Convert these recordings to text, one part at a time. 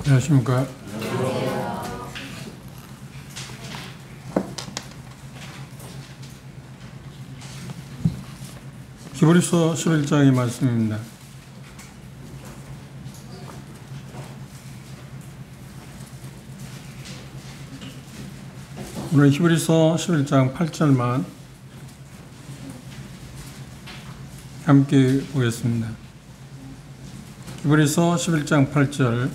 안녕하십니까. 히브리서 11장의 말씀입니다. 오늘 히브리서 11장 8절만 함께 보겠습니다. 히브리서 11장 8절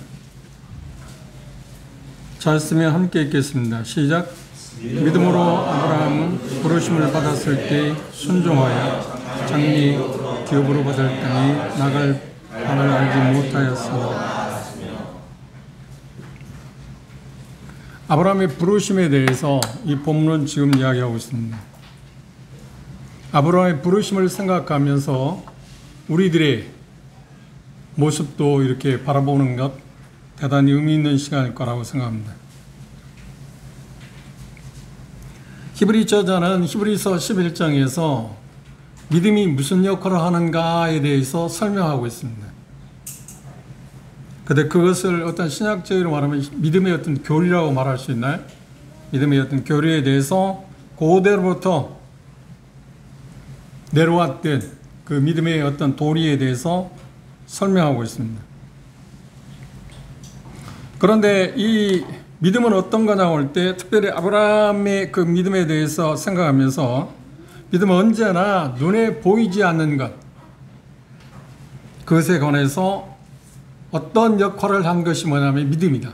잘 쓰면 함께 읽겠습니다. 시작. 믿음으로 아브라함은 부르심을 받았을 때 순종하여 장래 기업으로 받을 땅에 나갈 바를 알지 못하였으나. 아브라함의 부르심에 대해서 이 본문은 지금 이야기하고 있습니다. 아브라함의 부르심을 생각하면서 우리들의 모습도 이렇게 바라보는 것 대단히 의미 있는 시간일 거라고 생각합니다. 히브리 저자는 히브리서 11장에서 믿음이 무슨 역할을 하는가에 대해서 설명하고 있습니다. 그런데 그것을 어떤 신학적으로 말하면 믿음의 어떤 교리라고 말할 수 있나요? 믿음의 어떤 교리에 대해서 고대로부터 내려왔던 그 믿음의 어떤 도리에 대해서 설명하고 있습니다. 그런데 이 믿음은 어떤 거냐고 할 때 특별히 아브라함의 그 믿음에 대해서 생각하면서 믿음은 언제나 눈에 보이지 않는 것, 그것에 관해서 어떤 역할을 한 것이 뭐냐면 믿음이다.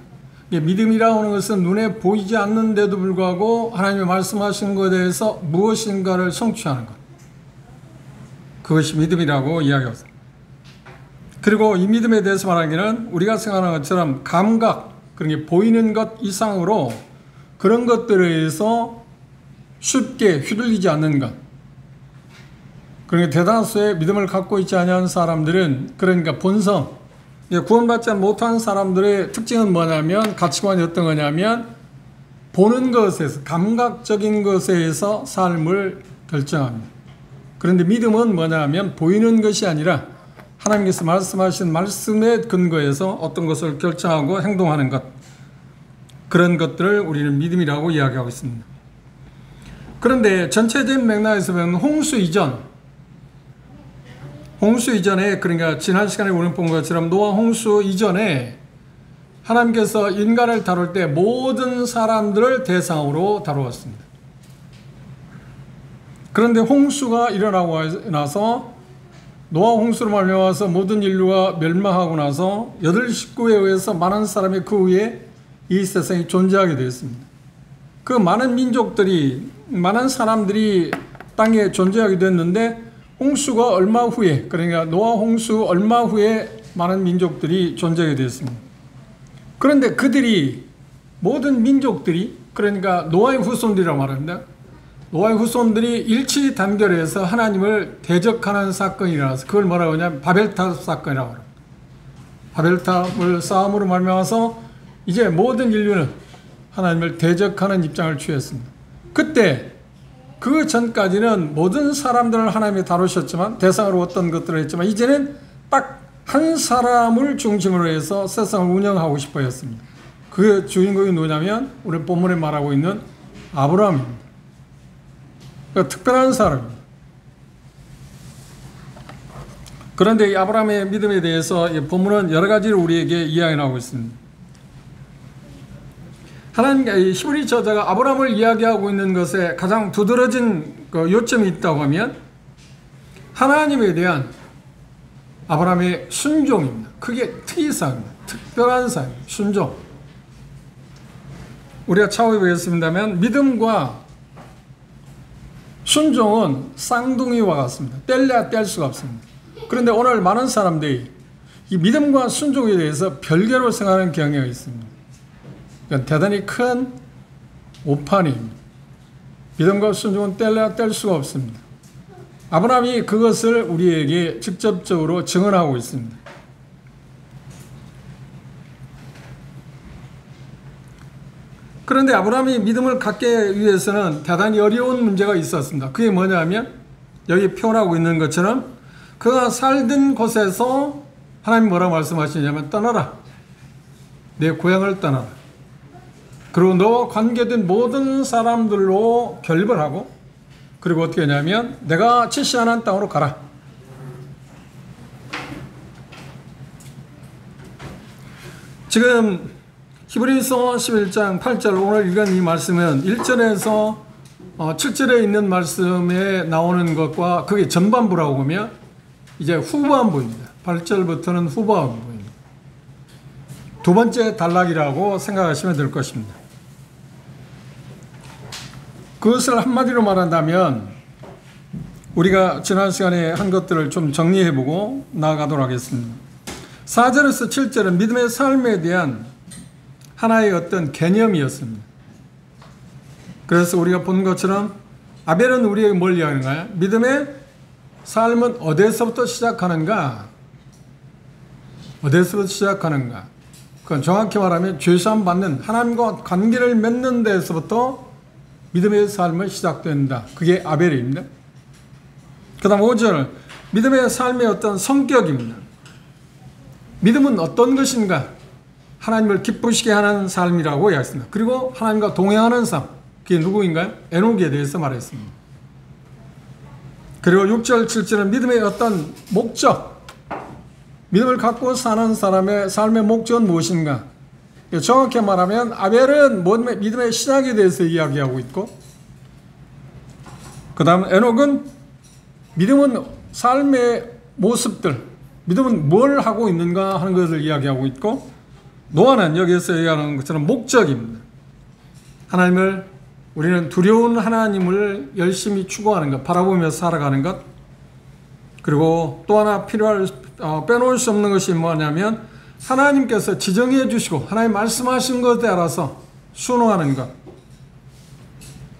믿음이라고 하는 것은 눈에 보이지 않는데도 불구하고 하나님이 말씀하신 것에 대해서 무엇인가를 성취하는 것, 그것이 믿음이라고 이야기합니다. 그리고 이 믿음에 대해서 말하기는 우리가 생각하는 것처럼 감각, 그런 게 보이는 것 이상으로 그런 것들에 의해서 쉽게 휘둘리지 않는 것. 그러니까 대다수의 믿음을 갖고 있지 않은 사람들은, 그러니까 본성, 구원받지 못한 사람들의 특징은 뭐냐면, 가치관이 어떤 거냐면 보는 것에서, 감각적인 것에 의해서 삶을 결정합니다. 그런데 믿음은 뭐냐면 보이는 것이 아니라 하나님께서 말씀하신 말씀에 근거해서 어떤 것을 결정하고 행동하는 것, 그런 것들을 우리는 믿음이라고 이야기하고 있습니다. 그런데 전체적인 맥락에서 보면 홍수 이전에, 그러니까 지난 시간에 우리는 본 것처럼 노아 홍수 이전에 하나님께서 인간을 다룰 때 모든 사람들을 대상으로 다루었습니다. 그런데 홍수가 일어나고 나서 노아 홍수로 말미암아서 모든 인류가 멸망하고 나서 8식구에 의해서 많은 사람이 그 위에 이 세상에 존재하게 되었습니다. 그 많은 민족들이, 많은 사람들이 땅에 존재하게 됐는데 홍수가 얼마 후에, 그러니까 노아 홍수 얼마 후에 많은 민족들이 존재하게 되었습니다. 그런데 그들이, 모든 민족들이, 그러니까 노아의 후손들이라고 말합니다. 노아의 후손들이 일치 단결해서 하나님을 대적하는 사건이 일어나서 그걸 뭐라고 하냐면 바벨탑 사건이라고 합니다. 바벨탑을 싸움으로 말미암아서 이제 모든 인류는 하나님을 대적하는 입장을 취했습니다. 그때 그 전까지는 모든 사람들을 하나님이 다루셨지만, 대상으로 어떤 것들을 했지만, 이제는 딱 한 사람을 중심으로 해서 세상을 운영하고 싶어 했습니다. 그 주인공이 누구냐면 우리 본문에 말하고 있는 아브라함입니다. 그러니까 특별한 사람입니다. 그런데 이 아브라함의 믿음에 대해서 이 본문은 여러 가지로 우리에게 이야기하고 있습니다. 하나님, 히브리 저자가 아브라함을 이야기하고 있는 것에 가장 두드러진 그 요점이 있다고 하면 하나님에 대한 아브라함의 순종입니다. 그게 특이사항입니다. 특별한 사항입니다. 순종. 우리가 차후에 보겠습니다만 믿음과 순종은 쌍둥이와 같습니다. 뗄래야 뗄 수가 없습니다. 그런데 오늘 많은 사람들이 이 믿음과 순종에 대해서 별개로 생각하는 경향이 있습니다. 그러니까 대단히 큰 오판입니다. 믿음과 순종은 뗄래야 뗄 수가 없습니다. 아브라함이 그것을 우리에게 직접적으로 증언하고 있습니다. 그런데 아브라함이 믿음을 갖기 위해서는 대단히 어려운 문제가 있었습니다. 그게 뭐냐면 여기 표현하고 있는 것처럼 그가 살던 곳에서 하나님 뭐라고 말씀하시냐면 떠나라. 내 고향을 떠나라. 그리고 너와 관계된 모든 사람들로 결별하고, 그리고 어떻게 하냐면 내가 지시하는 땅으로 가라. 지금 히브리서 11장 8절 오늘 읽은 이 말씀은 1절에서 7절에 있는 말씀에 나오는 것과 그게 전반부라고 보면 이제 후반부입니다. 8절부터는 후반부입니다. 두 번째 단락이라고 생각하시면 될 것입니다. 그것을 한마디로 말한다면 우리가 지난 시간에 한 것들을 좀 정리해보고 나아가도록 하겠습니다. 4절에서 7절은 믿음의 삶에 대한 하나의 어떤 개념이었습니다. 그래서 우리가 본 것처럼 아벨은 우리에게 뭘 이야기하는가요? 믿음의 삶은 어디서부터 시작하는가? 어디서부터 시작하는가? 그건 정확히 말하면 죄사함 받는 하나님과 관계를 맺는 데서부터 믿음의 삶은 시작된다. 그게 아벨입니다. 그 다음 5절 믿음의 삶의 어떤 성격입니다. 믿음은 어떤 것인가? 하나님을 기쁘시게 하는 삶이라고 이야기했습니다. 그리고 하나님과 동행하는 삶, 그게 누구인가요? 에녹에 대해서 말했습니다. 그리고 6절, 7절은 믿음의 어떤 목적, 믿음을 갖고 사는 사람의 삶의 목적은 무엇인가? 정확히 말하면 아벨은 믿음의 시작에 대해서 이야기하고 있고, 그 다음 에녹은 믿음은 삶의 모습들, 믿음은 뭘 하고 있는가 하는 것을 이야기하고 있고, 노아는 여기에서 얘기하는 것처럼 목적입니다. 하나님을, 우리는 두려운 하나님을 열심히 추구하는 것, 바라보며 살아가는 것. 그리고 또 하나 빼놓을 수 없는 것이 뭐냐면 하나님께서 지정해 주시고 하나님 말씀하신 것에 따라서 순종하는 것.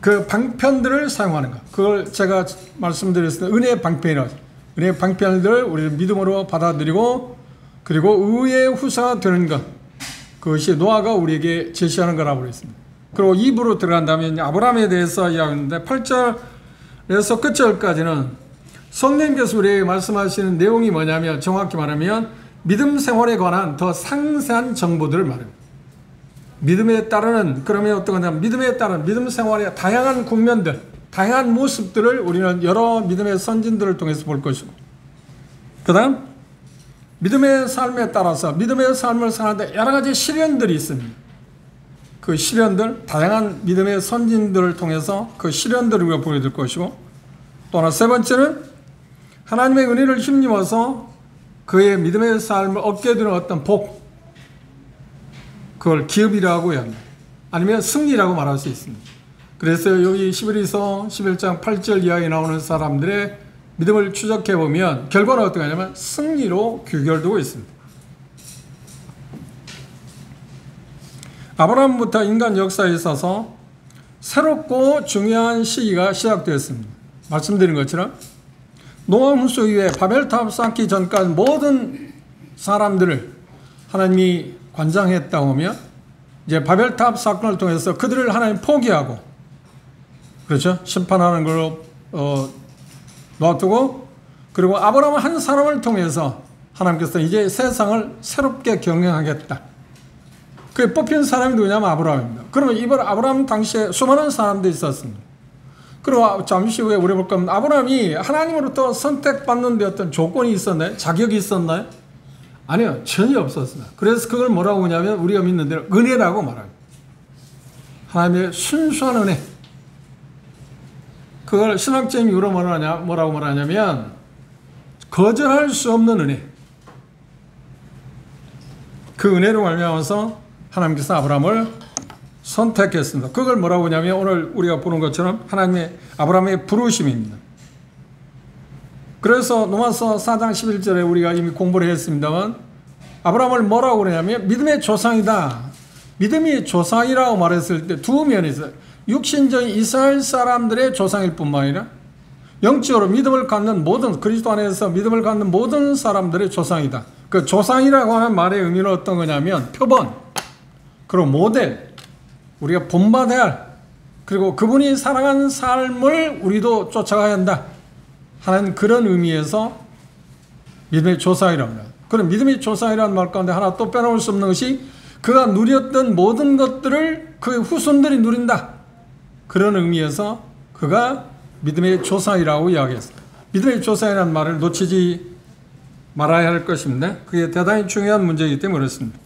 그 방편들을 사용하는 것. 그걸 제가 말씀드렸을 때 은혜의 방편이라고 하죠. 은혜의 방편들을 우리는 믿음으로 받아들이고 그리고 의의 후사가 되는 것. 그것이 노아가 우리에게 제시하는 거라고 그랬습니다. 그리고 2부로 들어간다면 아브라함에 대해서 이야기하는데 8절에서 끝절까지는 성령님께서 우리에게 말씀하시는 내용이 뭐냐면 정확히 말하면 믿음 생활에 관한 더 상세한 정보들을 말합니다. 믿음에 따르는, 그러면 어떤 거냐면 믿음에 따른 믿음 생활의 다양한 국면들, 다양한 모습들을 우리는 여러 믿음의 선진들을 통해서 볼 것이고, 그 다음 믿음의 삶에 따라서 믿음의 삶을 사는데 여러 가지 시련들이 있습니다. 그 시련들, 다양한 믿음의 선진들을 통해서 그 시련들을 우리가 보여줄 것이고, 또 하나 세 번째는 하나님의 은혜를 힘입어서 그의 믿음의 삶을 얻게 되는 어떤 복, 그걸 기업이라고 합니다. 아니면 승리라고 말할 수 있습니다. 그래서 여기 히브리서 11장 8절 이하에 나오는 사람들의 믿음을 추적해 보면 결과는 어떻게 하냐면 승리로 귀결되고 있습니다. 아브라함부터 인간 역사에 있어서 새롭고 중요한 시기가 시작되었습니다. 말씀드린 것처럼 노아 홍수 이후에 바벨탑 쌓기 전까지 모든 사람들을 하나님이 관장했다고 하면 이제 바벨탑 사건을 통해서 그들을 하나님 포기하고, 그렇죠? 심판하는 걸로 놔두고, 그리고 아브라함 한 사람을 통해서 하나님께서 이제 세상을 새롭게 경영하겠다. 그 뽑힌 사람이 누구냐면 아브라함입니다. 그러면 이번 아브라함 당시에 수많은 사람들이 있었습니다. 그리고 잠시 후에 우리 볼 겁니다. 아브라함이 하나님으로부터 선택받는 데 어떤 조건이 있었나요? 자격이 있었나요? 아니요, 전혀 없었습니다. 그래서 그걸 뭐라고 하냐면 우리가 믿는 대로 은혜라고 말합니다. 하나님의 순수한 은혜. 그걸 신학적인 이유로 뭐라고 말하냐면 거절할 수 없는 은혜. 그 은혜로 말미암아서 하나님께서 아브라함을 선택했습니다. 그걸 뭐라고 하냐면 오늘 우리가 보는 것처럼 하나님의 아브라함의 부르심입니다. 그래서 로마서 4장 11절에 우리가 이미 공부를 했습니다만 아브라함을 뭐라고 그러냐면 믿음의 조상이다. 믿음이 조상이라고 말했을 때 두 면이 있어요. 육신적인 이스라엘 사람들의 조상일 뿐만 아니라 영적으로 믿음을 갖는 모든, 그리스도 안에서 믿음을 갖는 모든 사람들의 조상이다. 그 조상이라고 하는 말의 의미는 어떤 거냐면 표본, 그리고 모델, 우리가 본받아야 할, 그리고 그분이 살아가는 삶을 우리도 쫓아가야 한다 하는 그런 의미에서 믿음의 조상이라고 합니다. 그럼 믿음의 조상이라는 말 가운데 하나 또 빼놓을 수 없는 것이 그가 누렸던 모든 것들을 그 후손들이 누린다. 그런 의미에서 그가 믿음의 조상이라고 이야기했습니다. 믿음의 조상이라는 말을 놓치지 말아야 할 것입니다. 그게 대단히 중요한 문제이기 때문에 그렇습니다.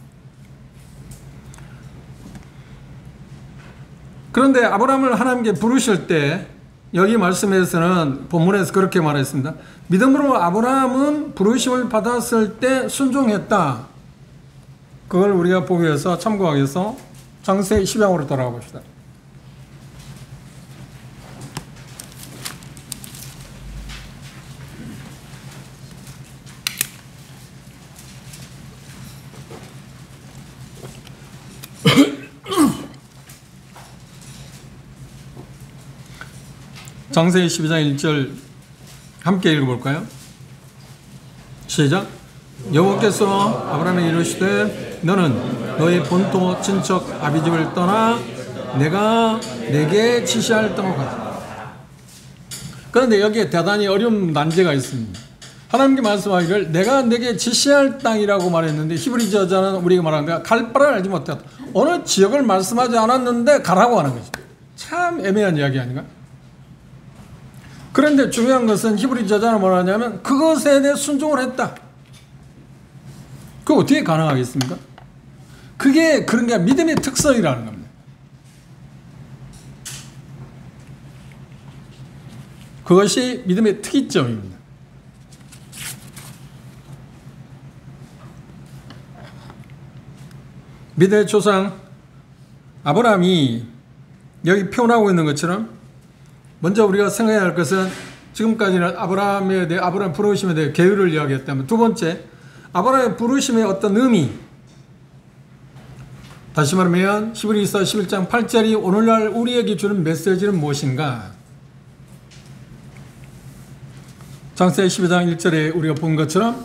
그런데 아브라함을 하나님께 부르실 때 여기 말씀에서는 본문에서 그렇게 말했습니다. 믿음으로 아브라함은 부르심을 받았을 때 순종했다. 그걸 우리가 보기 위해서 참고하기 위해서 창세기 10장으로 돌아가 봅시다. 창세기 12장 1절 함께 읽어볼까요? 시작. 여호와께서 아브라함에게 이르시되 너는 너의 본토 친척 아비집을 떠나 내가 내게 지시할 땅으로 가라. 그런데 여기에 대단히 어려운 난제가 있습니다. 하나님께 말씀하기를 내가 내게 지시할 땅이라고 말했는데 히브리 저자는 우리가 말하는 게 갈 바를 알지 못했다. 어느 지역을 말씀하지 않았는데 가라고 하는 거죠. 참 애매한 이야기 아닌가? 그런데 중요한 것은 히브리 저자는 뭐라 하냐면 그것에 대해 순종을 했다. 그거 어떻게 가능하겠습니까? 그게 그런 게 믿음의 특성이라는 겁니다. 그것이 믿음의 특이점입니다. 믿음의 조상 아브라함이 여기 표현하고 있는 것처럼 먼저 우리가 생각해야 할 것은 지금까지는 아브라함에 대해 아브라함 부르심에 대해 계율을 이야기했다면 두 번째 아브라함의 부르심의 어떤 의미 다시 말하면 히브리서 11장 8절이 오늘날 우리에게 주는 메시지는 무엇인가? 창세기 12장 1절에 우리가 본 것처럼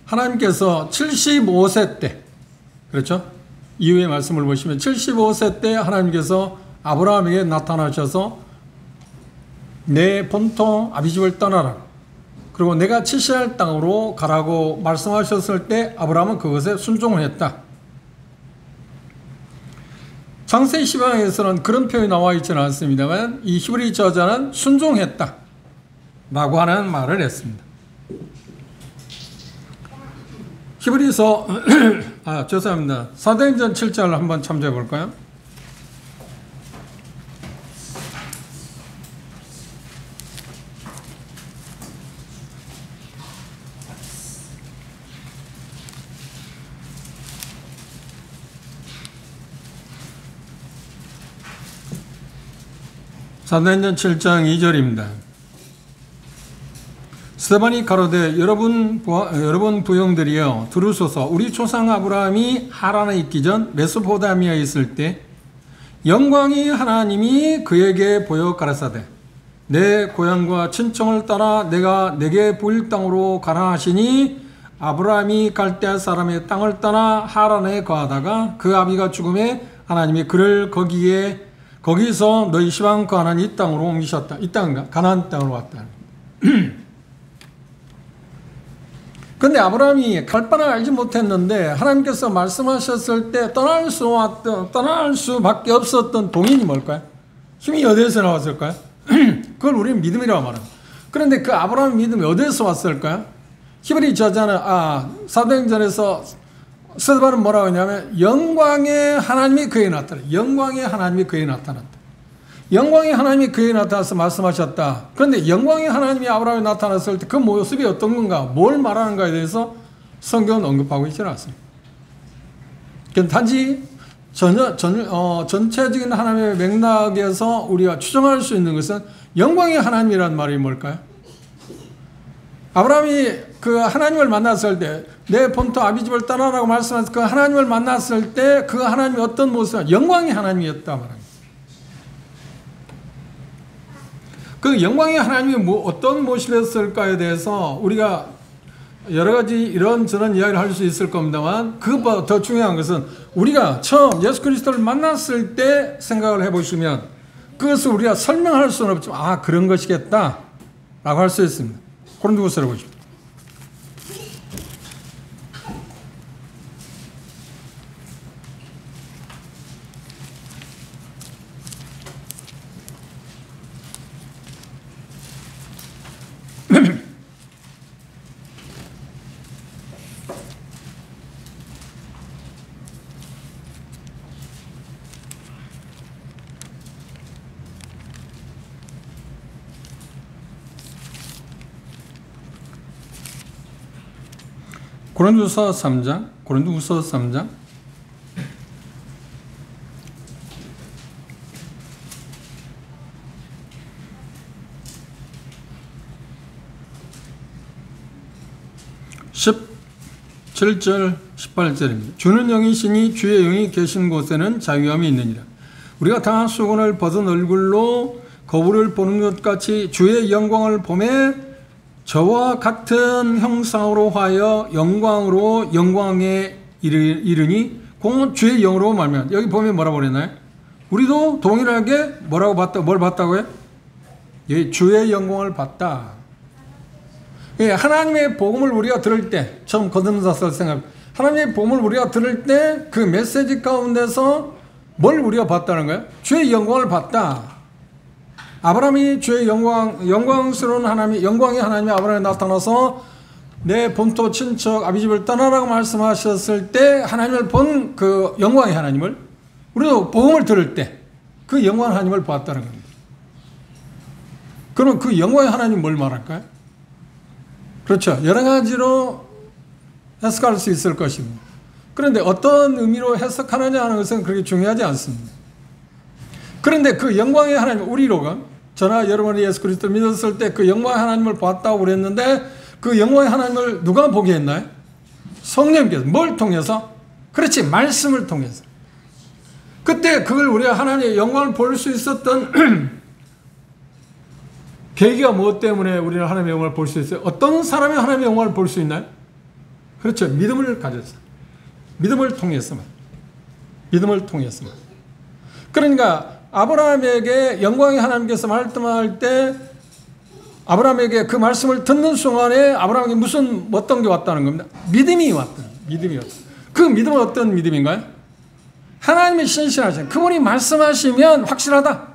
하나님께서 75세 때 그렇죠? 이후의 말씀을 보시면 75세 때 하나님께서 아브라함에게 나타나셔서 내 본토 아비집을 떠나라. 그리고 내가 지시할 땅으로 가라고 말씀하셨을 때 아브라함은 그것에 순종을 했다. 창세기 10장에서는 그런 표현이 나와 있지는 않습니다만 이 히브리 저자는 순종했다 라고 하는 말을 했습니다. 히브리서 죄송합니다. 사도행전 7장을 한번 참조해 볼까요? 사도행전 7장 2절입니다. 스데반이 가로되 여러분 부형들이여 들으소서. 우리 조상 아브라함이 하란에 있기 전 메소포타미아에 있을 때 영광이 하나님이 그에게 보여 가라사대 내 고향과 친척을 따라 내가 내게 보일 땅으로 가라 하시니 아브라함이 갈대아 사람의 땅을 떠나 하란에 거하다가 그 아비가 죽음에 하나님이 그를 거기서 너희 시방 거하는 이 땅으로 옮기셨다. 이 땅인가? 가나안 땅으로 왔다. 근데 아브라함이 갈 바를 알지 못했는데 하나님께서 말씀하셨을 때 떠날 수밖에 없었던 동인이 뭘까요? 힘이 어디에서 나왔을까요? 그걸 우리는 믿음이라고 말합니다. 그런데 그 아브라함의 믿음이 어디에서 왔을까요? 히브리 저자는 사도행전에서 스데반은 뭐라고 했냐면 영광의 하나님이 그에게 나타났다. 영광의 하나님이 그에게 나타났다. 영광의 하나님이 그에게 나타나서 말씀하셨다. 그런데 영광의 하나님이 아브라함에 나타났을 때 그 모습이 어떤 건가, 뭘 말하는가에 대해서 성경은 언급하고 있지는 않습니다. 단지 전체적인 하나님의 맥락에서 우리가 추정할 수 있는 것은 영광의 하나님이라는 말이 뭘까요? 아브라함이 그 하나님을 만났을 때 내 본토 아비집을 떠나라고 말씀하셔서 그 하나님을 만났을 때 그 하나님이 어떤 모습이냐, 영광의 하나님이었다 말합니다. 그 영광의 하나님이 어떤 모습이었을까에 대해서 우리가 여러 가지 이런저런 이야기를 할 수 있을 겁니다만 그것보다 더 중요한 것은 우리가 처음 예수 그리스도를 만났을 때 생각을 해보시면 그것을 우리가 설명할 수는 없지만 그런 것이겠다 라고 할 수 있습니다. 고린도후서를 보십시오. 고린도후서 3장, 고린도후서 3장. (17절) (18절입니다) 주는 영이시니 주의 영이 계신 곳에는 자유함이 있느니라. 우리가 다 수건을 벗은 얼굴로 거울을 보는 것 같이 주의 영광을 보매 저와 같은 형상으로 하여 영광으로 영광에 이르니 곧 주의 영으로 말미암아. 여기 보면 뭐라고 그랬나요? 우리도 동일하게 뭐라고 봤다? 뭘 봤다고요? 예, 주의 영광을 봤다. 예, 하나님의 복음을 우리가 들을 때, 처음 거듭나서 생각, 하나님의 복음을 우리가 들을 때 그 메시지 가운데서 뭘 우리가 봤다는 거예요? 주의 영광을 봤다. 아브라함이 주의 영광스러운 하나님, 영광의 하나님이 아브라함에 나타나서 내 본토 친척 아비집을 떠나라고 말씀하셨을 때 하나님을 본 그 영광의 하나님을, 우리도 복음을 들을 때 그 영광의 하나님을 봤다는 겁니다. 그럼 그 영광의 하나님 뭘 말할까요? 그렇죠. 여러 가지로 해석할 수 있을 것입니다. 그런데 어떤 의미로 해석하느냐 하는 것은 그렇게 중요하지 않습니다. 그런데 그 영광의 하나님, 우리로가 저나 여러분이 예수 그리스도를 믿었을 때 그 영광의 하나님을 봤다고 그랬는데 그 영광의 하나님을 누가 보게 했나요? 성령께서. 뭘 통해서? 그렇지, 말씀을 통해서. 그때 그걸 우리가 하나님의 영광을 볼 수 있었던 계기가 무엇 때문에 우리는 하나님의 영광을 볼 수 있어요? 어떤 사람이 하나님의 영광을 볼 수 있나요? 그렇죠. 믿음을 가졌어요. 믿음을 통해서만. 믿음을 통해서만. 그러니까 아브라함에게 영광의 하나님께서 말씀할 때 아브라함에게 그 말씀을 듣는 순간에 아브라함에게 무슨 어떤 게 왔다는 겁니다. 믿음이 왔다. 믿음이 왔다. 그 믿음은 어떤 믿음인가요? 하나님이 신실하신, 그분이 말씀하시면 확실하다.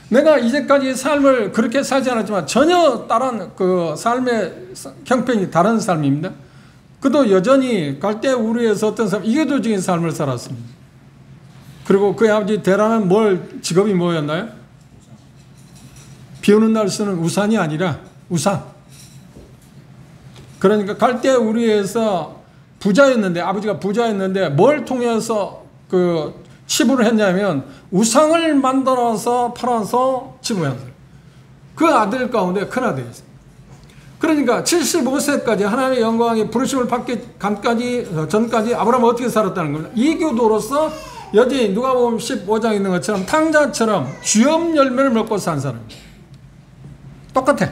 내가 이제까지 삶을 그렇게 살지 않았지만 전혀 다른 그 삶의 형편이 다른 삶입니다. 그도 여전히 갈대 우르에서 어떤 삶, 이교도적인 삶을 살았습니다. 그리고 그의 아버지 데라는 직업이 뭐였나요? 비 오는 날 쓰는 우산이 아니라 우상. 그러니까 갈대 우르에서 부자였는데, 아버지가 부자였는데 뭘 통해서 그 치부를 했냐면 우상을 만들어서 팔아서 치부했어요. 그 아들 가운데 큰 아들이었어요. 그러니까 75세까지 하나님의 영광의 부르심을 받기 전까지 아브라함은 어떻게 살았다는 겁니다. 이교도로서 여전히 누가 보면 15장에 있는 것처럼 탕자처럼 주염 열매를 먹고 산 사람입니다. 똑같아.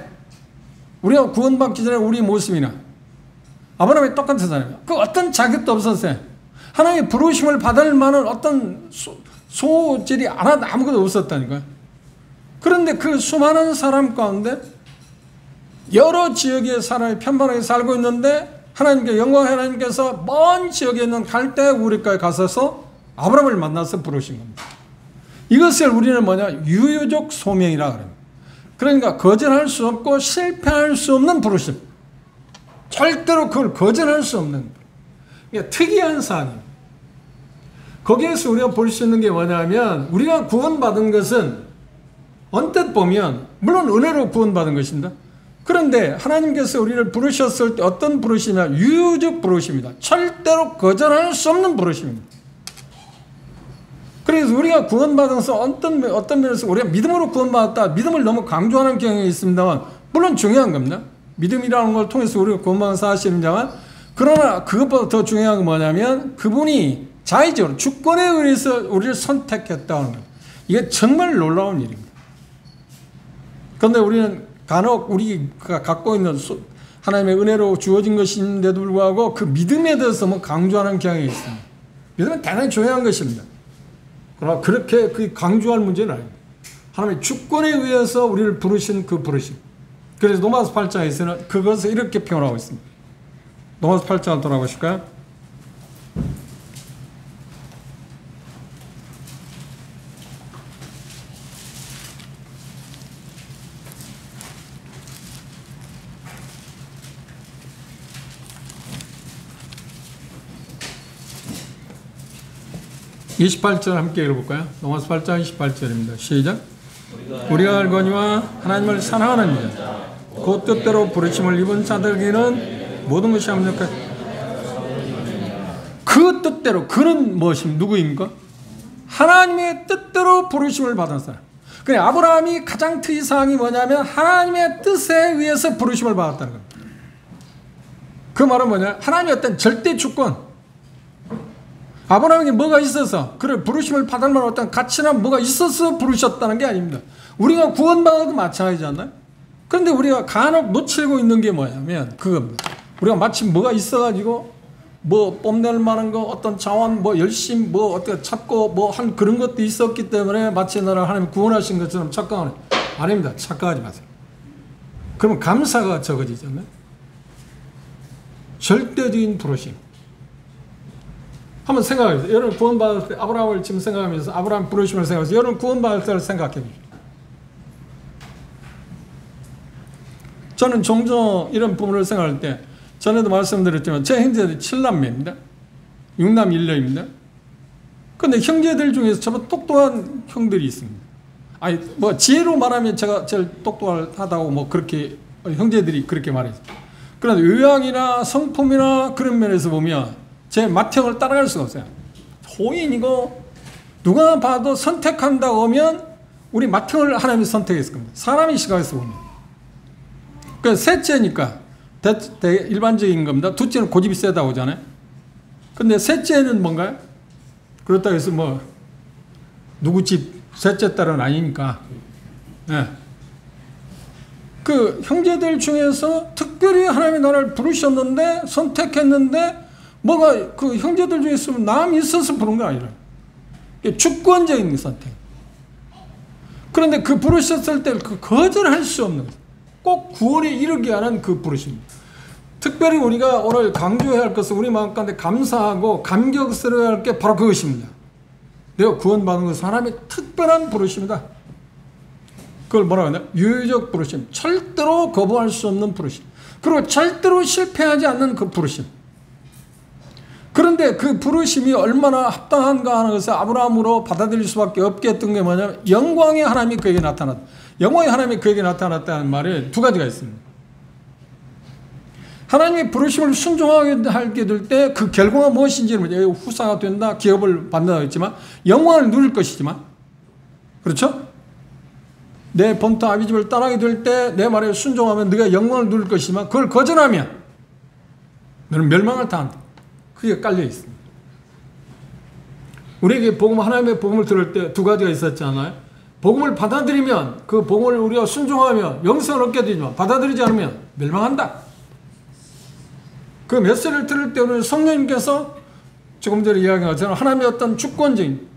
우리가 구원받기 전에 우리 모습이나 아브라함이 똑같은 사람이에요. 그 어떤 자격도 없었어요. 하나님의 부르심을 받을 만한 어떤 소질이 하나도 아무것도 없었다니까요. 그런데 그 수많은 사람 가운데 여러 지역의 사람이 편만하게 살고 있는데 하나님께 영광의 하나님께서 먼 지역에 있는 갈대 우르까지 가셔서 아브라함을 만나서 부르신 겁니다. 이것을 우리는 뭐냐? 유효적 소명이라 그럽니다. 그러니까 거절할 수 없고 실패할 수 없는 부르심. 절대로 그걸 거절할 수 없는 특이한 사안입니다. 거기에서 우리가 볼 수 있는 게 뭐냐면 우리가 구원받은 것은 언뜻 보면 물론 은혜로 구원받은 것입니다. 그런데 하나님께서 우리를 부르셨을 때 어떤 부르심이냐? 유효적 부르심입니다. 절대로 거절할 수 없는 부르심입니다. 그래서 우리가 구원받아서 어떤 면에서 우리가 믿음으로 구원받았다, 믿음을 너무 강조하는 경향이 있습니다만 물론 중요한 겁니다. 믿음이라는 걸 통해서 우리가 구원받은 사실입니다만, 그러나 그것보다 더 중요한 건 뭐냐면 그분이 자의적으로 주권에 의해서 우리를 선택했다는 것. 이게 정말 놀라운 일입니다. 그런데 우리는 간혹 우리가 갖고 있는 하나님의 은혜로 주어진 것인데도 불구하고 그 믿음에 대해서 강조하는 경향이 있습니다. 믿음은 대단히 중요한 것입니다. 그러나 그렇게 강조할 문제는 아닙니다. 하나님의 주권에 의해서 우리를 부르신 그 부르심. 그래서 로마서 8장에서는 그것을 이렇게 표현하고 있습니다. 로마서 8장 돌아보실까요? (28절) 함께 읽어볼까요? 로마서 8장 28절입니다. 시작. 우리가 알거니와 하나님을 사랑하는 자 곧 뜻대로 부르심을 입은 자들에게는 모든 것이 합력하다. 뜻대로, 그는 무엇입니까? 누구입니까? 하나님의 뜻대로 부르심을 받은 사람. 그래, 아브라함이 가장 특이사항이 뭐냐면 하나님의 뜻에 의해서 부르심을 받았다는 겁니다. 그 말은 뭐냐? 하나님의 어떤 절대 주권. 아브라함에게 뭐가 있어서, 그래, 부르심을 받을 만한 어떤 가치나 뭐가 있어서 부르셨다는 게 아닙니다. 우리가 구원받아도 마찬가지지 않나요? 그런데 우리가 간혹 놓치고 있는 게 뭐냐면 그겁니다. 우리가 마치 뭐가 있어가지고 뭐 뽐낼 만한 거, 어떤 자원, 뭐 열심, 뭐 어떻게 찾고 뭐 한 그런 것도 있었기 때문에 마치 나를 하나님 구원하신 것처럼 착각하는. 아닙니다. 착각하지 마세요. 그러면 감사가 적어지잖아요. 절대적인 부르심. 한번 생각해보세요. 여러분 구원받을 때 아브라함을 지금 생각하면서 아브라함 부르심을 생각해서 여러분 구원받을 때를 생각해보세요. 저는 종종 이런 부분을 생각할 때, 전에도 말씀드렸지만 제 형제들이 7남매입니다. 6남 1녀입니다. 그런데 형제들 중에서 저보다 똑똑한 형들이 있습니다. 아니 뭐 지혜로 말하면 제가 제일 똑똑하다고 뭐 그렇게 형제들이 그렇게 말해요. 그런데 의학이나 성품이나 그런 면에서 보면 제 맏형을 따라갈 수가 없어요. 호인이고 누가 봐도 선택한다고 하면 우리 맏형을 하나님이 선택했을 겁니다. 사람의 시각에서 보면. 그 셋째니까 일반적인 겁니다. 둘째는 고집이 세다고 하잖아요. 근데 셋째는 뭔가요? 그렇다고 해서 뭐 누구 집 셋째 딸은 아니니까. 네. 그 형제들 중에서 특별히 하나님이 나를 부르셨는데 선택했는데 뭐가 그 형제들 중에 있으면 남이 있어서 부른 거 아니라 주권적인 선택. 그런데 그 부르셨을 때 그 거절할 수 없는 것. 꼭 구원에 이르게 하는 그 부르심입니다. 특별히 우리가 오늘 강조해야 할 것은 우리 마음 가운데 감사하고 감격스러워야 할 게 바로 그것입니다. 내가 구원받은 것은 하나님의 특별한 부르심이다. 그걸 뭐라고 하냐? 유효적 부르심. 절대로 거부할 수 없는 부르심. 그리고 절대로 실패하지 않는 그 부르심. 그런데 그 부르심이 얼마나 합당한가 하는 것을 아브라함으로 받아들일 수밖에 없게 했던 게 뭐냐면 영광의 하나님이 그에게 나타났다. 영광의 하나님이 그에게 나타났다는 말에 두 가지가 있습니다. 하나님의 부르심을 순종하게 하게 될 때 그 결과가 무엇인지는 후사가 된다, 기업을 받는다고 했지만 영광을 누릴 것이지만, 그렇죠? 내 본토 아비집을 떠나게 될 때 내 말에 순종하면 네가 영광을 누릴 것이지만 그걸 거절하면 너는 멸망을 당한다. 그게 깔려 있습니다. 우리에게 복음, 하나님의 복음을 들을 때 두 가지가 있었잖아요. 복음을 받아들이면 그 복음을 우리가 순종하면 영생을 얻게 되지만 받아들이지 않으면 멸망한다. 그 메시지를 들을 때 오늘 성령님께서 조금 전에 이야기한 것처럼 하나님의 어떤 주권적인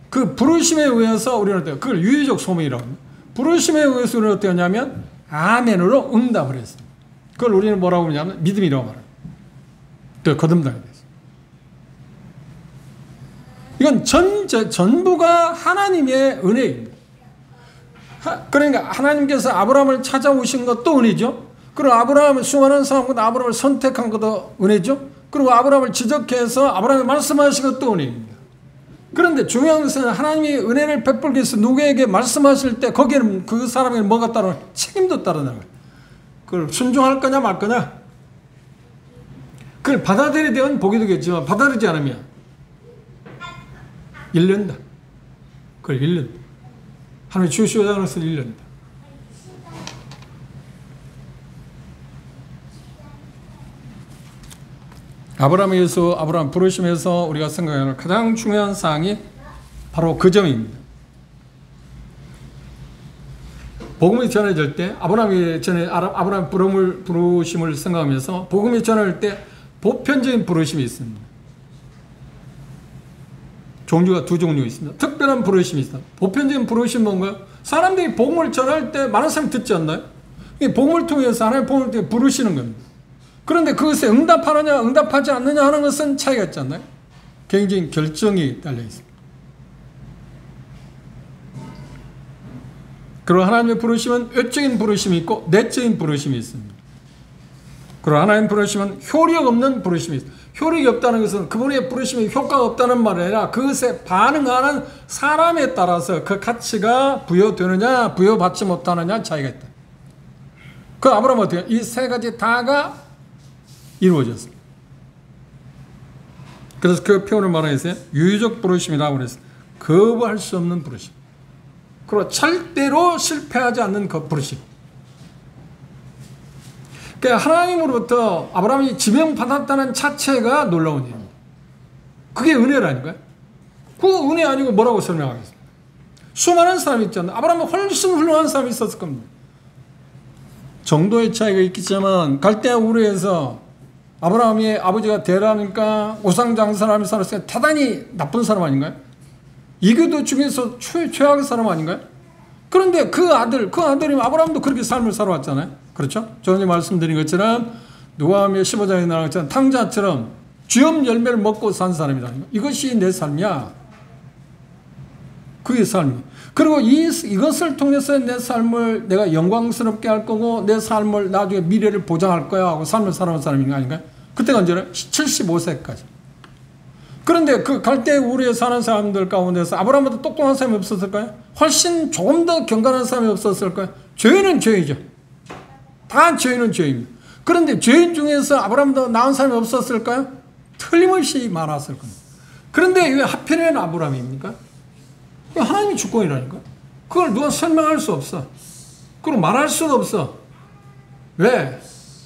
그 부르심에 의해서 우리는 어때요? 그걸 유의적 소명이라고 합니다. 부르심에 의해서 우리는 어떻게 하냐면 아멘으로 응답을 했습니다. 그걸 우리는 뭐라고 하냐면 믿음이라고 말합니다. 또 거듭나게 됐습니다. 이건 전부가 하나님의 은혜입니다. 그러니까 하나님께서 아브라함을 찾아오신 것도 은혜죠. 그리고 아브라함을 수많은 사람보다 아브라함을 선택한 것도 은혜죠. 그리고 아브라함을 지적해서 아브라함이 말씀하신 것도 은혜입니다. 그런데 중요한 것은 하나님이 은혜를 베풀기 위해서 누구에게 말씀하실 때 거기에는 그 사람에게 뭐가 따르는 책임도 따르는 거예요. 그걸 순종할 거냐 말 거냐. 그걸 받아들여야 되면 복이 되겠지만 받아들이지 않으면 잃는다. 그걸 잃는다. 하나님이 주시고자 하는 것을 잃는다. 아브라함에서 아브라함 부르심에서 우리가 생각하는 가장 중요한 사항이 바로 그 점입니다. 복음이 전해질 때 아브라함 부르심을 생각하면서 복음이 전할 때 보편적인 부르심이 있습니다. 종류가 두 종류 있습니다. 특별한 부르심이 있습니다. 보편적인 부르심은 뭔가요? 사람들이 복음을 전할 때 많은 사람이 듣지 않나요? 복음을 통해서 하나님의 복음을 통해 부르시는 겁니다. 그런데 그것에 응답하느냐 응답하지 않느냐 하는 것은 차이가 있지 않나요? 개인적인 결정이 달려 있습니다. 그리고 하나님의 부르심은 외적인 부르심이 있고 내적인 부르심이 있습니다. 그리고 하나님의 부르심은 효력 없는 부르심이 있습니다. 효력이 없다는 것은 그분의 부르심이 효과가 없다는 말이 아니라 그것에 반응하는 사람에 따라서 그 가치가 부여되느냐 부여받지 못하느냐 차이가 있다. 그 아브라함은 어떻게 이 세 가지 다가 이루어졌습니다. 그래서 그 표현을 말하겠어요. 유유적 부르심이라고 그랬어요. 거부할 수 없는 부르심. 그리고 절대로 실패하지 않는 그 부르심. 그러니까 하나님으로부터 아브라함이 지명받았다는 자체가 놀라운 일입니다. 그게 은혜라니까요. 그 은혜 아니고 뭐라고 설명하겠습니까? 수많은 사람이 있잖아요. 아브라함은 훨씬 훌륭한 사람이 있었을 겁니다. 정도의 차이가 있겠지만 갈대아 우르에서 아브라함의 아버지가 데라니까 우상장사람이 살았으니까 대단히 나쁜 사람 아닌가요? 이교도 중에서 최악의 사람 아닌가요? 그런데 그 아들이면 아브라함도 그렇게 삶을 살아왔잖아요. 그렇죠? 전에 말씀드린 것처럼 누가복음 15장에 나온 것처럼 탕자처럼 쥐엄 열매를 먹고 산 사람이다. 이것이 내 삶이야. 그게 삶이. 그리고 이것을 통해서 내 삶을 내가 영광스럽게 할 거고 내 삶을 나중에 미래를 보장할 거야 하고 삶을 살아온 사람이 아닌가요? 그때가 언제래? 75세까지. 그런데 그 갈대 우르에 사는 사람들 가운데서 아브라함보다 똑똑한 사람이 없었을까요? 훨씬 조금 더 경건한 사람이 없었을까요? 죄인은 죄이죠. 다 죄인은 죄입니다. 그런데 죄인 중에서 아브라함보다 나은 사람이 없었을까요? 틀림없이 많았을 겁니다. 그런데 왜 하필이면 아브라함입니까? 하나님의 주권이라니까. 그걸 누가 설명할 수 없어. 그리고 말할 수도 없어. 왜?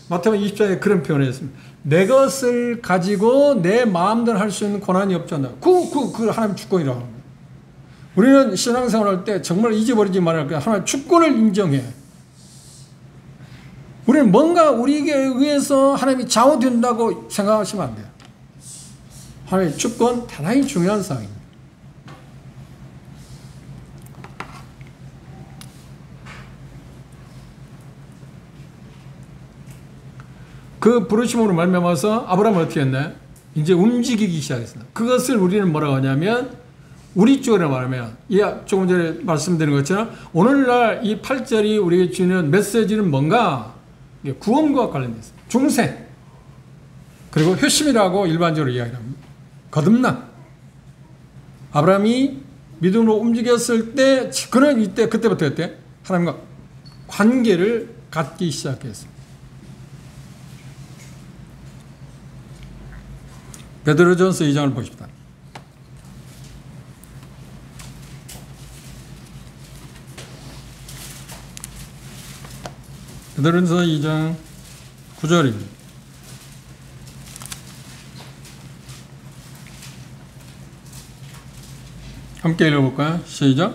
마태복음 20장에 그런 표현을 했습니다. 내 것을 가지고 내 마음대로 할 수 있는 권한이 없잖아. 그 하나님 주권이라고 합니다. 우리는 신앙생활 할 때 정말 잊어버리지 말아야 할 하나님 주권을 인정해. 우리는 뭔가 우리에게 의해서 하나님이 좌우된다고 생각하시면 안 돼요. 하나님의 주권 대단히 중요한 사항입니다. 그 부르심으로 말미암아서 아브라함은 어떻게 했나요? 이제 움직이기 시작했습니다. 그것을 우리는 뭐라고 하냐면 우리 쪽으로 말하면 조금 전에 말씀드린 것처럼 오늘날 이 8절이 우리에게 주는 메시지는 뭔가? 구원과 관련되어 있습니다. 중생 그리고 회심이라고 일반적으로 이야기합니다. 거듭남. 아브라함이 믿음으로 움직였을 때 그는 그때부터 했대. 하나님과 관계를 갖기 시작했습니다. 베드로전서 2장을 보십시다. 베드로전서 2장 9절입니다. 함께 읽어볼까요? 시작.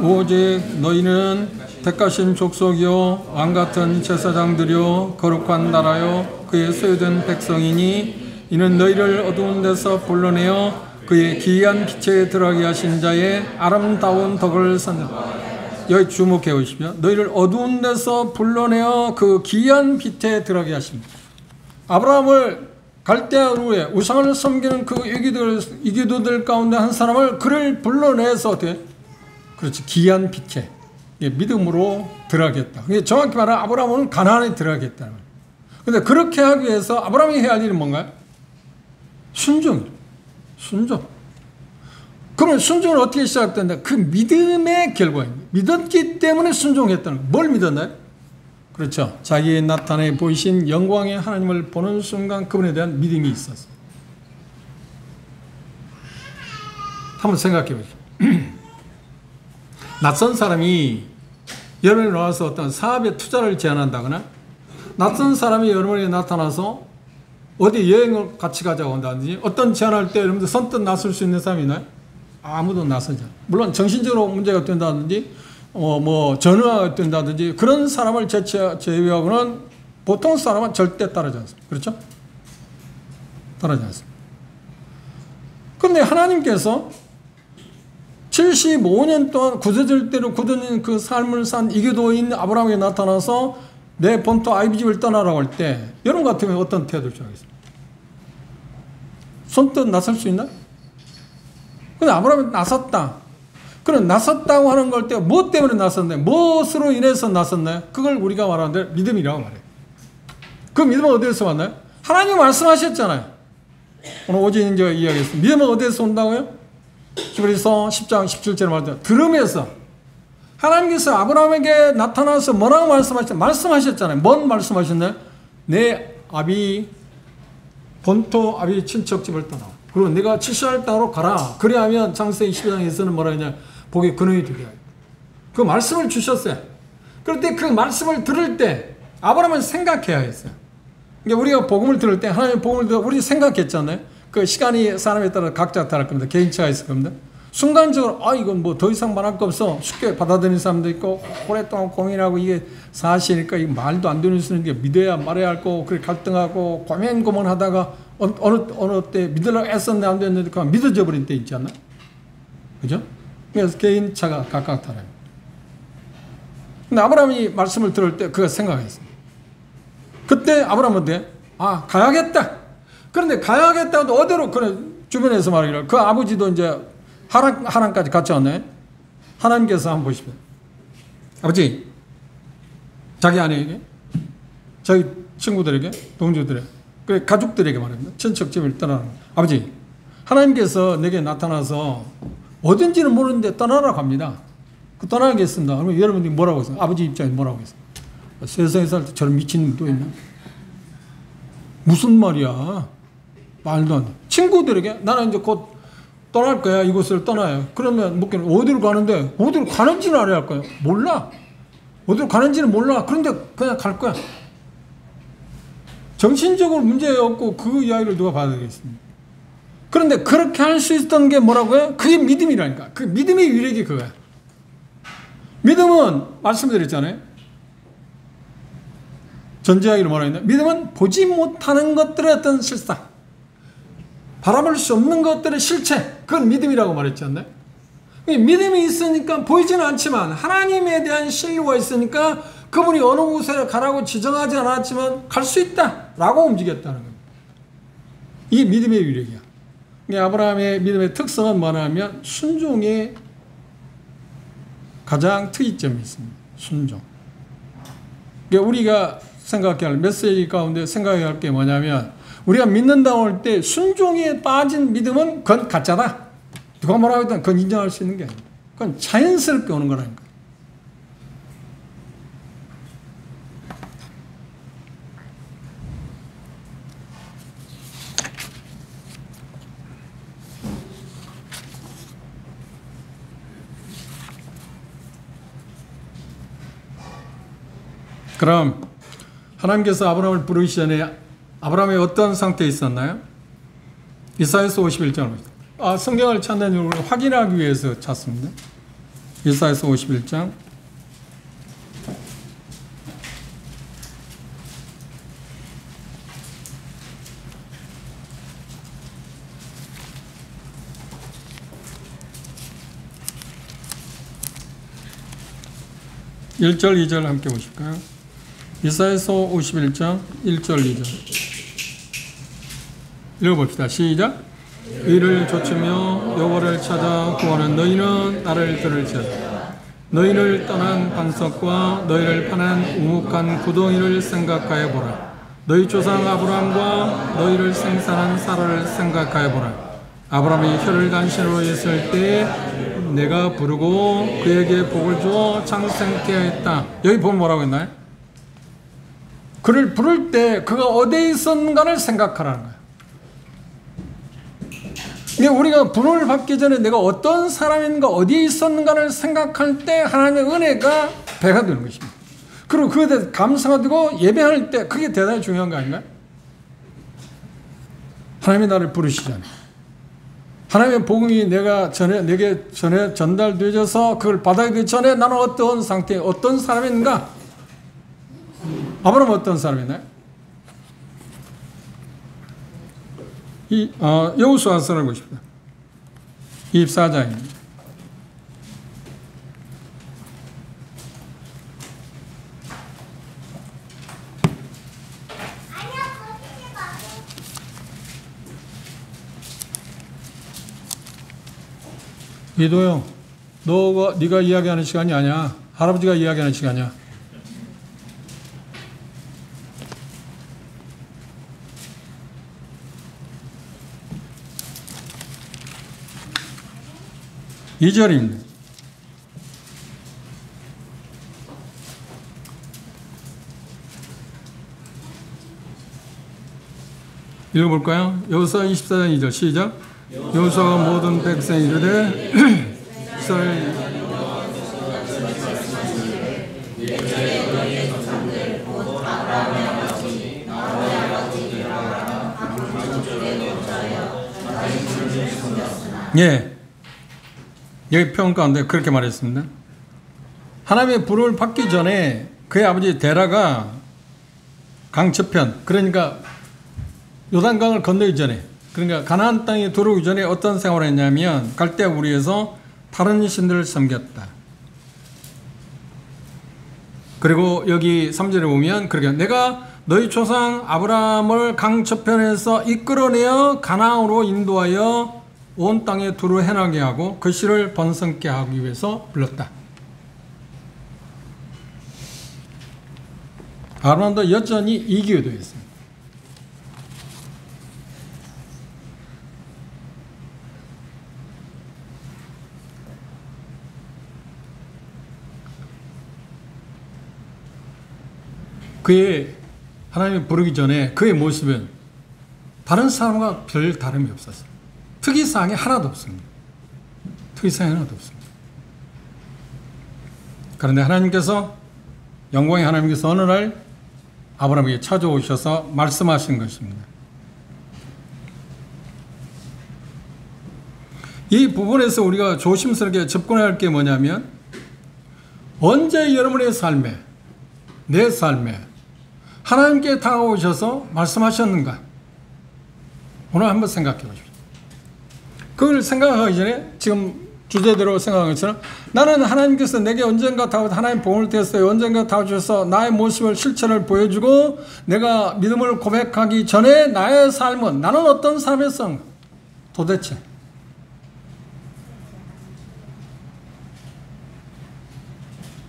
오직 너희는 택하신 족속이요 왕같은 제사장들이요 거룩한 나라요 그의 소유된 백성이니 이는 너희를 어두운 데서 불러내어 그의 기이한 빛에 들어가게 하신 자의 아름다운 덕을 선다. 여기 주목해 보십시오. 너희를 어두운 데서 불러내어 그 기이한 빛에 들어가게 하십니다. 아브라함을 갈대아 우르에 우상을 섬기는 그 이교도들 가운데 한 사람을 그를 불러내서 어떻게? 그렇지, 기이한 빛에 믿음으로 들어가겠다. 정확히 말하면 아브라함은 가나안에 들어가겠다. 그런데 그렇게 하기 위해서 아브라함이 해야 할 일은 뭔가요? 순종. 그러면 순종은 어떻게 시작된다? 그 믿음의 결과입니다. 믿었기 때문에 순종했다는 거예요. 뭘 믿었나요? 그렇죠. 자기의 나타내 보이신 영광의 하나님을 보는 순간 그분에 대한 믿음이 있었어요. 한번 생각해 보십시오. 낯선 사람이 여러분이 나와서 어떤 사업에 투자를 제안한다거나 낯선 사람이 여러분에게 나타나서 어디 여행을 같이 가자고 한다든지 어떤 제안할 때 여러분들 선뜻 나설 수 있는 사람이 있나요? 아무도 나서지 않아요. 물론 정신적으로 문제가 된다든지 뭐 전화가 된다든지 그런 사람을 제외하고는 보통 사람은 절대 따르지 않습니다. 그렇죠? 따르지 않습니다. 그런데 하나님께서 75년 동안 구세절대로 굳은 그 삶을 산 이교도인 아브라함에게 나타나서 내 본토 아비집을 떠나라고 할 때 여러분 같으면 어떤 태도를 취하겠습니까? 손뜻 나설 수 있나? 근데 아브라함이 나섰다. 그럼 나섰다고 하는 걸 때 무엇 때문에 나섰나요? 무엇으로 인해서 나섰나요? 그걸 우리가 말하는데 믿음이라고 말해요. 그 믿음은 어디에서 왔나요? 하나님 말씀하셨잖아요. 오늘 오전 이제 이야기했습니다. 믿음은 어디에서 온다고요? 히브리서 10장 17절에 말하죠. 들으면서 하나님께서 아브라함에게 나타나서 뭐라고 말씀하셨잖아요. 뭔 말씀하셨나요? 내 본토 아비 친척집을 떠나. 그리고 내가 70알 땅으로 가라. 그래야면 창세기 12장에서는 뭐라 하냐, 복의 근원이 되게 하겠다. 그 말씀을 주셨어요. 그런데 그 말씀을 들을 때 아브라함은 생각해야 했어요. 그러니까 우리가 복음을 들을 때, 하나님의 복음을 들을 때 우리 생각했잖아요. 그 시간이 사람에 따라 각자 다를 겁니다. 개인차가 있을 겁니다. 순간적으로 이건 뭐 더 이상 말할 거 없어 쉽게 받아들이는 사람도 있고, 오랫동안 고민하고 이게 사실일까, 이게 말도 안 되는 수는데 믿어야 말해야 할 거고, 그래 갈등하고 고민하다가 어느 때 믿으려고 애썼는데 안 됐는데 그냥 믿어져 버린 때 있지 않나? 그죠? 그래서 개인차가 각각 다릅니다. 근데 아브라함이 말씀을 들을 때 그가 생각했습니다. 그때 아브라함은 가야겠다. 그런데 가야겠다도 어디로, 그래 주변에서 말하기를, 그 아버지도 이제 하란까지 같이 왔네. 하나님께서 한번 보십시오. 아버지, 자기 아내에게, 자기 친구들에게, 동료들에게, 그래 가족들에게 말합니다. 친척집을 떠나는 거예요. 아버지, 하나님께서 내게 나타나서 어딘지는 모르는데 떠나라고 합니다. 그 떠나겠습니다. 그러면 여러분들이 뭐라고 했어요? 아버지 입장에 뭐라고 했어요? 세상에 살 때 저런 미친 놈도 있나? 무슨 말이야? 말도 안 돼. 친구들에게 나는 이제 곧 떠날 거야. 이곳을 떠나요. 그러면 묻기는 어디로 가는데, 어디로 가는지는 알아야 할 거야. 몰라. 어디로 가는지는 몰라. 그런데 그냥 갈 거야. 정신적으로 문제 없고 그 이야기를 누가 받아들이겠습니까? 그런데 그렇게 할 수 있었던 게 뭐라고요? 그게 믿음이라니까. 그 믿음의 위력이 그거야. 믿음은 말씀드렸잖아요. 전제하기로 뭐라 했나? 믿음은 보지 못하는 것들의 어떤 실상, 바라볼 수 없는 것들의 실체, 그건 믿음이라고 말했지 않나요? 믿음이 있으니까 보이지는 않지만 하나님에 대한 신뢰가 있으니까 그분이 어느 곳에 가라고 지정하지 않았지만 갈 수 있다라고 움직였다는 겁니다. 이게 믿음의 위력이야. 아브라함의 믿음의 특성은 뭐냐면 순종의 가장 특이점이 있습니다. 순종. 우리가 생각해야 할 메시지 가운데 생각해야 할 게 뭐냐면, 우리가 믿는다고 할 때 순종에 빠진 믿음은 그건 가짜다. 누가 뭐라고 했든 그건 인정할 수 있는 게 아닙니다. 그건 자연스럽게 오는 거라니까. 그럼 하나님께서 아브라함을 부르기 전에 아브라함이 어떤 상태에 있었나요? 이사야서 51장을 봅니다. 성경을 찾는 이유를 확인하기 위해서 찾습니다. 이사야서 51장 1절 2절 함께 보실까요? 이사야서 51장 1절 2절 읽어봅시다. 시작. 의를 좇으며 여호와를 찾아 구하는 너희는 나를 들을지어다. 너희를 떠난 반석과 너희를 파는 우묵한 구덩이를 생각하여 보라. 너희 조상 아브라함과 너희를 생산한 사라를 생각하여 보라. 아브라함이 혀를 간신으로 했을 때 내가 부르고 그에게 복을 주어 창생케 했다. 여기 보면 뭐라고 했나요? 그를 부를 때 그가 어디에 있었는가를 생각하라는 거예요. 우리가 부름을 받기 전에 내가 어떤 사람인가, 어디에 있었는가를 생각할 때 하나님의 은혜가 배가 되는 것입니다. 그리고 그에 대해서 감사가 되고 예배할 때 그게 대단히 중요한 거 아닌가요? 하나님이 나를 부르시잖아요. 하나님의 복음이 내게 전달되어서 그걸 받아들이기 전에 나는 어떤 상태에 어떤 사람인가? 아브라함은 어떤 사람이나요? 여호수아서를 보십시오. 24장입니다. 이도영, 네가 이야기하는 시간이 아니야. 할아버지가 이야기하는 시간이야. 이 절입니다. 읽어볼까요? 여호수아 24장 2절 시작. 여호수아가 모든 백성이 이르되 이스라엘 예, 여기 표현 가운데 그렇게 말했습니다. 하나님의 부름을 받기 전에 그의 아버지 데라가 강 저편, 그러니까 요단강을 건너기 전에, 그러니까 가나안 땅에 들어오기 전에 어떤 생활을 했냐면 갈대아 우리에서 다른 신들을 섬겼다. 그리고 여기 3절에 보면 그렇게 내가 너희 조상 아브라함을 강 저편에서 이끌어내어 가나안으로 인도하여 온 땅에 두루 행하게 하고 그 씨를 번성케 하기 위해서 불렀다. 아브라함도 여전히 이기게 되어 있습니다. 그의 하나님이 부르기 전에 그의 모습은 다른 사람과 별 다름이 없었어요. 특이사항이 하나도 없습니다. 특이사항이 하나도 없습니다. 그런데 하나님께서, 영광의 하나님께서 어느 날 아브라함에게 찾아오셔서 말씀하신 것입니다. 이 부분에서 우리가 조심스럽게 접근해야 할 게 뭐냐면, 언제 여러분의 삶에, 내 삶에 하나님께 다가오셔서 말씀하셨는가? 오늘 한번 생각해 보십시오. 그걸 생각하기 전에 지금 주제대로 생각하는 것처럼 나는 하나님께서 내게 언젠가 다가오셔서 하나님 복을 tes어요. 언젠가 다가오셔서 나의 모습을 실체를 보여주고 내가 믿음을 고백하기 전에 나의 삶은 나는 어떤 삶이었어? 도대체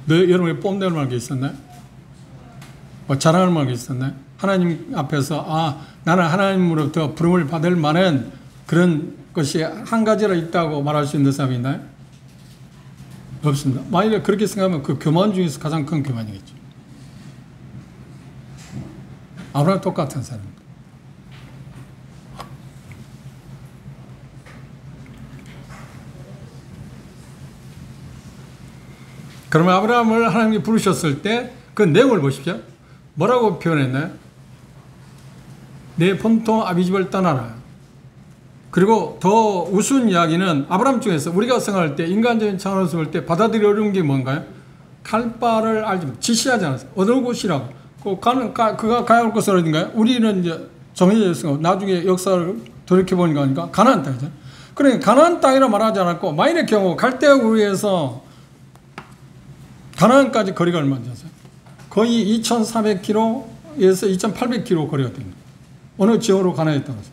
여러분이 뽐내는 말이 있었나요? 자랑할 말이 있었나요? 하나님 앞에서 나는 하나님으로부터 부름을 받을 만한 그런 것이 한 가지라 있다고 말할 수 있는 사람이 있나요? 없습니다. 만약에 그렇게 생각하면 그 교만 중에서 가장 큰 교만이겠죠. 아브라함 똑같은 사람입니다. 그러면 아브라함을 하나님이 부르셨을 때 그 내용을 보십시오. 뭐라고 표현했나요? 내 본토 아비집을 떠나라. 그리고 더 우스운 이야기는 아브라함 중에서 우리가 생각할 때 인간적인 차원에서 볼 때 받아들이기 어려운 게 뭔가요? 갈 바를 알지 못, 지시하지 않았어요. 어느 곳이라고. 그가 가야 할 곳은 어딘가요? 우리는 이제 정해져 있으니까 나중에 역사를 돌이켜보니까 가나안 땅이죠. 그러니까 가나안 땅이라 말하지 않았고 만일의 경우 갈대아 우리에서 가나안까지 거리가 얼마인지 아세요? 거의 2,400km에서 2,800km 거리가 됩니다. 어느 지역으로 가나안에 있다고 해서.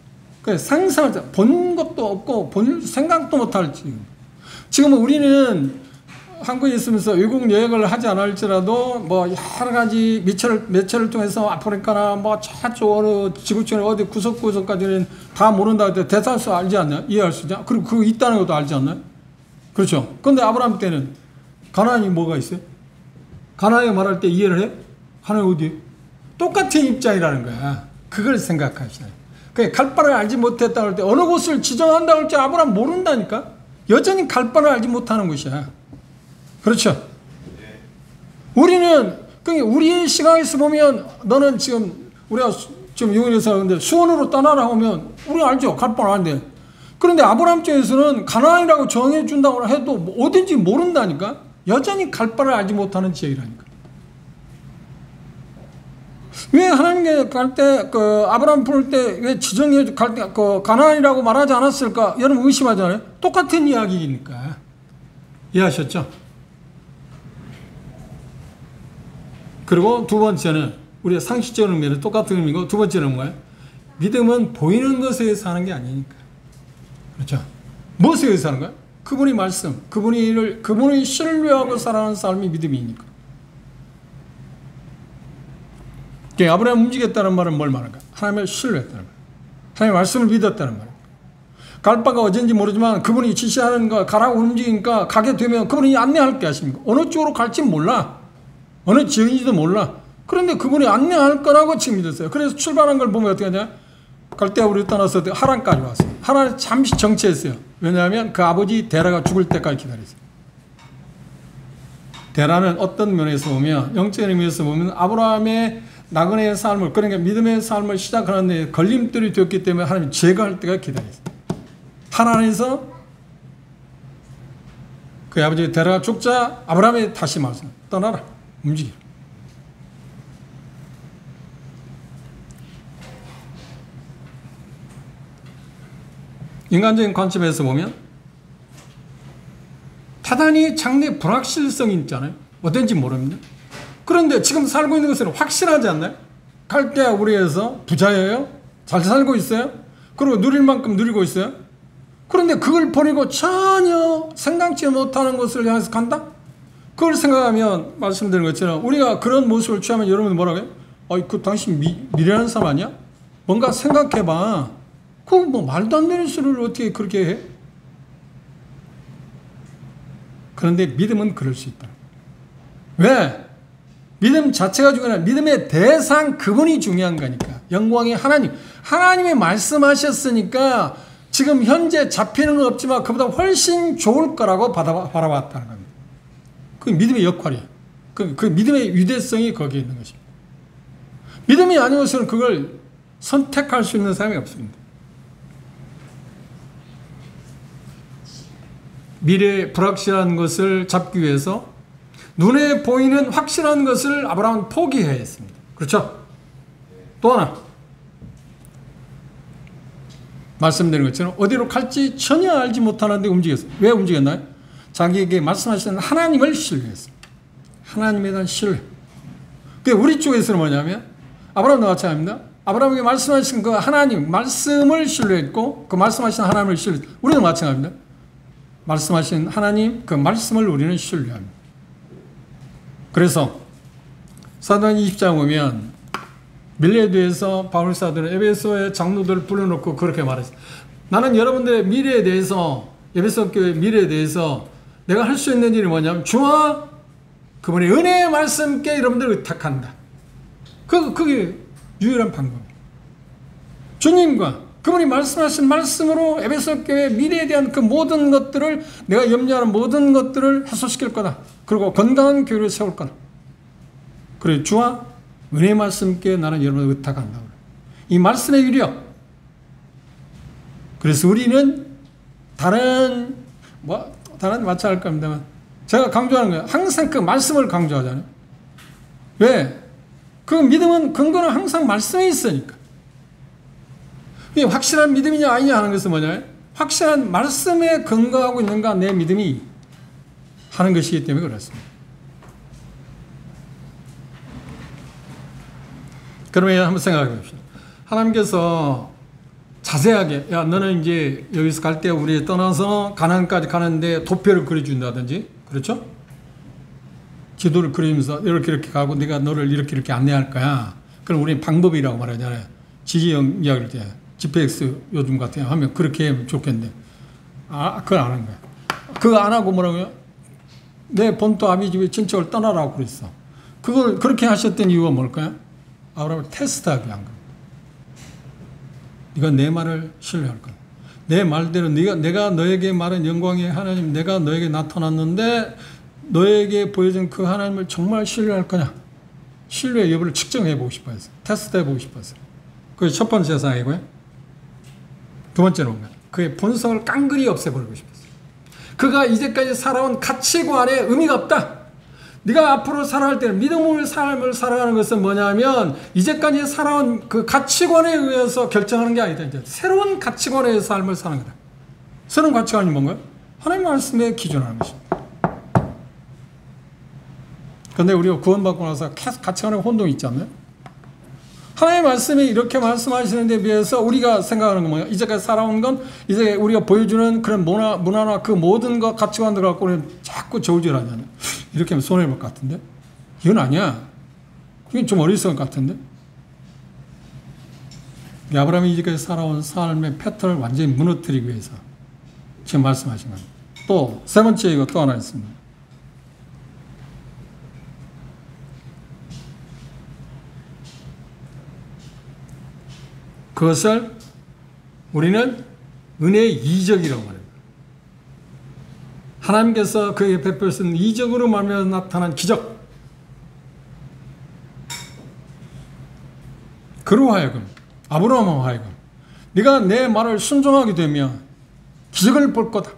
상상할 때 본 것도 없고 본 생각도 못할 지금 우리는 한국에 있으면서 외국 여행을 하지 않을지라도 뭐 여러 가지 매체를 통해서 아프리카나 뭐 저쪽 어느 지구촌의 어디 구석구석까지는 다 모른다 할 때 대다수 알지 않나요? 이해할 수 있냐? 그리고 그거 있다는 것도 알지 않나요? 그렇죠. 그런데 아브라함 때는 가나안이 뭐가 있어요? 가나안에 말할 때 이해를 해? 하나님 어디? 똑같은 입장이라는 거야. 그걸 생각하시나요? 갈 바를 알지 못했다고 할 때 어느 곳을 지정한다고 할 때 아브라함 모른다니까? 여전히 갈 바를 알지 못하는 것이야. 그렇죠? 우리는 우리의 시각에서 보면 너는 지금 우리가 지금 유엔에서 근데 수원으로 떠나라 하면 우리 알죠? 갈 바를 아는데. 그런데 아브라함 쪽에서는 가나안이라고 정해 준다고 해도 어딘지 모른다니까? 여전히 갈 바를 알지 못하는 지역이라니까. 왜 하나님께 갈 때, 아브라함 부를 때, 왜 지정해, 갈 때, 가나안이라고 말하지 않았을까? 여러분 의심하잖아요? 똑같은 이야기니까. 이해하셨죠? 그리고 두 번째는, 우리가 상식적인 의미는 똑같은 의미고, 두 번째는 뭐예요? 믿음은 보이는 것에 의해서 하는 게 아니니까. 그렇죠? 무엇에 의해서 하는 거야? 그분의 말씀, 그분이 신뢰하고 살아가는 삶이 믿음이니까. 아브라함이 움직였다는 말은 뭘 말할까? 하나님을 신뢰했다는 말. 하나님의 말씀을 믿었다는 말. 갈 바가 어딘지 모르지만 그분이 지시하는 거 가라고 움직이니까 가게 되면 그분이 안내할 게 하십니까? 어느 쪽으로 갈지 몰라. 어느 지역인지도 몰라. 그런데 그분이 안내할 거라고 지금 믿었어요. 그래서 출발한 걸 보면 어떻게 하냐? 갈대아 우리 떠나서 하란까지 왔어요. 하란에 잠시 정치했어요. 왜냐하면 그 아버지 데라가 죽을 때까지 기다렸어요. 데라는 어떤 면에서 보면, 영적인 의미에서 보면 아브라함의 나그네의 삶을, 그러니까 믿음의 삶을 시작하는데 걸림돌이 되었기 때문에 하나님이 제거할 때가 기다렸어요. 하란에서 그 아버지 데라가 죽자 아브라함이 다시 말씀, 떠나라, 움직이라. 인간적인 관점에서 보면 대단히 장래 불확실성이 있잖아요. 어떤지 모릅니다. 그런데 지금 살고 있는 것은 확실하지 않나요? 갈대아 우리에서 부자예요? 잘 살고 있어요? 그리고 누릴 만큼 누리고 있어요? 그런데 그걸 버리고 전혀 생각지 못하는 것을 향해서 간다? 그걸 생각하면 말씀드린 것처럼 우리가 그런 모습을 취하면 여러분 뭐라고 해요? 그 당신 미련한 사람 아니야? 뭔가 생각해봐. 그 뭐 말도 안 되는 소리를 어떻게 그렇게 해? 그런데 믿음은 그럴 수 있다. 왜? 믿음 자체가 중요한 아니라 믿음의 대상 그분이 중요한 거니까. 영광의 하나님. 하나님이 말씀하셨으니까 지금 현재 잡히는 건 없지만 그보다 훨씬 좋을 거라고 바라봤다는 겁니다. 그게 믿음의 역할이에요. 그 믿음의 유대성이 거기에 있는 것입니다. 믿음이 아니어서는 그걸 선택할 수 있는 사람이 없습니다. 미래의 불확실한 것을 잡기 위해서 눈에 보이는 확실한 것을 아브라함은 포기해야 했습니다. 그렇죠? 또 하나 말씀드린 것처럼 어디로 갈지 전혀 알지 못하는데 움직였어요. 왜 움직였나요? 자기에게 말씀하시는 하나님을 신뢰했습니다. 하나님에 대한 신뢰. 그게 우리 쪽에서는 뭐냐면 아브라함도 마찬가지입니다. 아브라함에게 말씀하신 그 하나님 말씀을 신뢰했고 그 말씀하신 하나님을 신뢰했고 우리도 마찬가지입니다. 말씀하신 하나님 그 말씀을 우리는 신뢰합니다. 그래서 사도행 20장 보면 밀레드에서 바울 사도는 에베소의 장로들을 불러놓고 그렇게 말했어요. 나는 여러분들의 미래에 대해서 에베소 교회의 미래에 대해서 내가 할 수 있는 일이 뭐냐면 주와 그분의 은혜의 말씀께 여러분들을 의탁한다. 그게 유일한 방법이에요. 주님과 그분이 말씀하신 말씀으로 에베소 교회의 미래에 대한 그 모든 것들을 내가 염려하는 모든 것들을 해소시킬 거다. 그리고 건강한 교회를 세울 거다. 그래 주와 은혜의 말씀께 나는 여러분을 의탁한다. 이 말씀의 유력. 그래서 우리는 다른 마찬가지일 겁니다만 제가 강조하는 거예요. 항상 그 말씀을 강조하잖아요. 왜? 그 믿음은 근거는 항상 말씀에 있으니까. 이게 확실한 믿음이냐 아니냐 하는 것은 뭐냐? 확실한 말씀에 근거하고 있는가 내 믿음이 하는 것이기 때문에 그렇습니다. 그러면 한번 생각해 봅시다. 하나님께서 자세하게 야 너는 이제 여기서 갈 때 우리 떠나서 가나안까지 가는데 도표를 그려준다든지 그렇죠? 지도를 그리면서 이렇게 가고 내가 너를 이렇게 안내할 거야. 그럼 우리는 방법이라고 말하잖아요. 지지형 이야기를 때 GPS 요즘 같은 거 하면 그렇게 하면 좋겠는데 그걸 안 한 거야. 그거 안 하고 뭐라고요? 내 본토 아비 집에 친척을 떠나라고 그랬어. 그걸 그렇게 하셨던 이유가 뭘까요? 아브라함을 테스트하기 위한 겁니다. 네가 내 말을 신뢰할 거야. 내 말대로 내가 너에게 말한 영광의 하나님 내가 너에게 나타났는데 너에게 보여준 그 하나님을 정말 신뢰할 거냐? 신뢰의 여부를 측정해 보고 싶어 했어요. 테스트해 보고 싶었어요. 그게 첫 번째 사항이고요. 두 번째는 뭔가 그의 본성을 깡그리 없애버리고 싶었어요. 그가 이제까지 살아온 가치관에 의미가 없다. 네가 앞으로 살아갈 때는 믿음의 삶을 살아가는 것은 뭐냐면 이제까지 살아온 그 가치관에 의해서 결정하는 게 아니다. 이제 새로운 가치관의 삶을 사는 거다. 새로운 가치관이 뭔가요? 하나님 말씀에 기준하는 것입니다. 그런데 우리가 구원받고 나서 계속 가치관의 혼동이 있지 않나요? 하나님의 말씀이 이렇게 말씀하시는 데 비해서 우리가 생각하는 건 뭐예요? 이제까지 살아온 건 이제 우리가 보여주는 그런 문화나 그 모든 것 가치관들 갖고는 자꾸 저울질하잖아요. 이렇게 하면 손해볼 것 같은데? 이건 아니야. 그게 좀 어리석은 것 같은데? 아브라함이 이제까지 살아온 삶의 패턴을 완전히 무너뜨리기 위해서 지금 말씀하신 겁니다. 또 세 번째 이거 또 하나 있습니다. 그것을 우리는 은혜의 이적이라고 말합니다. 하나님께서 그에게 베푸신 이적으로 말미암아 나타난 기적. 그로 하여금, 아브라함으로 하여금 네가 내 말을 순종하게 되면 기적을 볼 거다.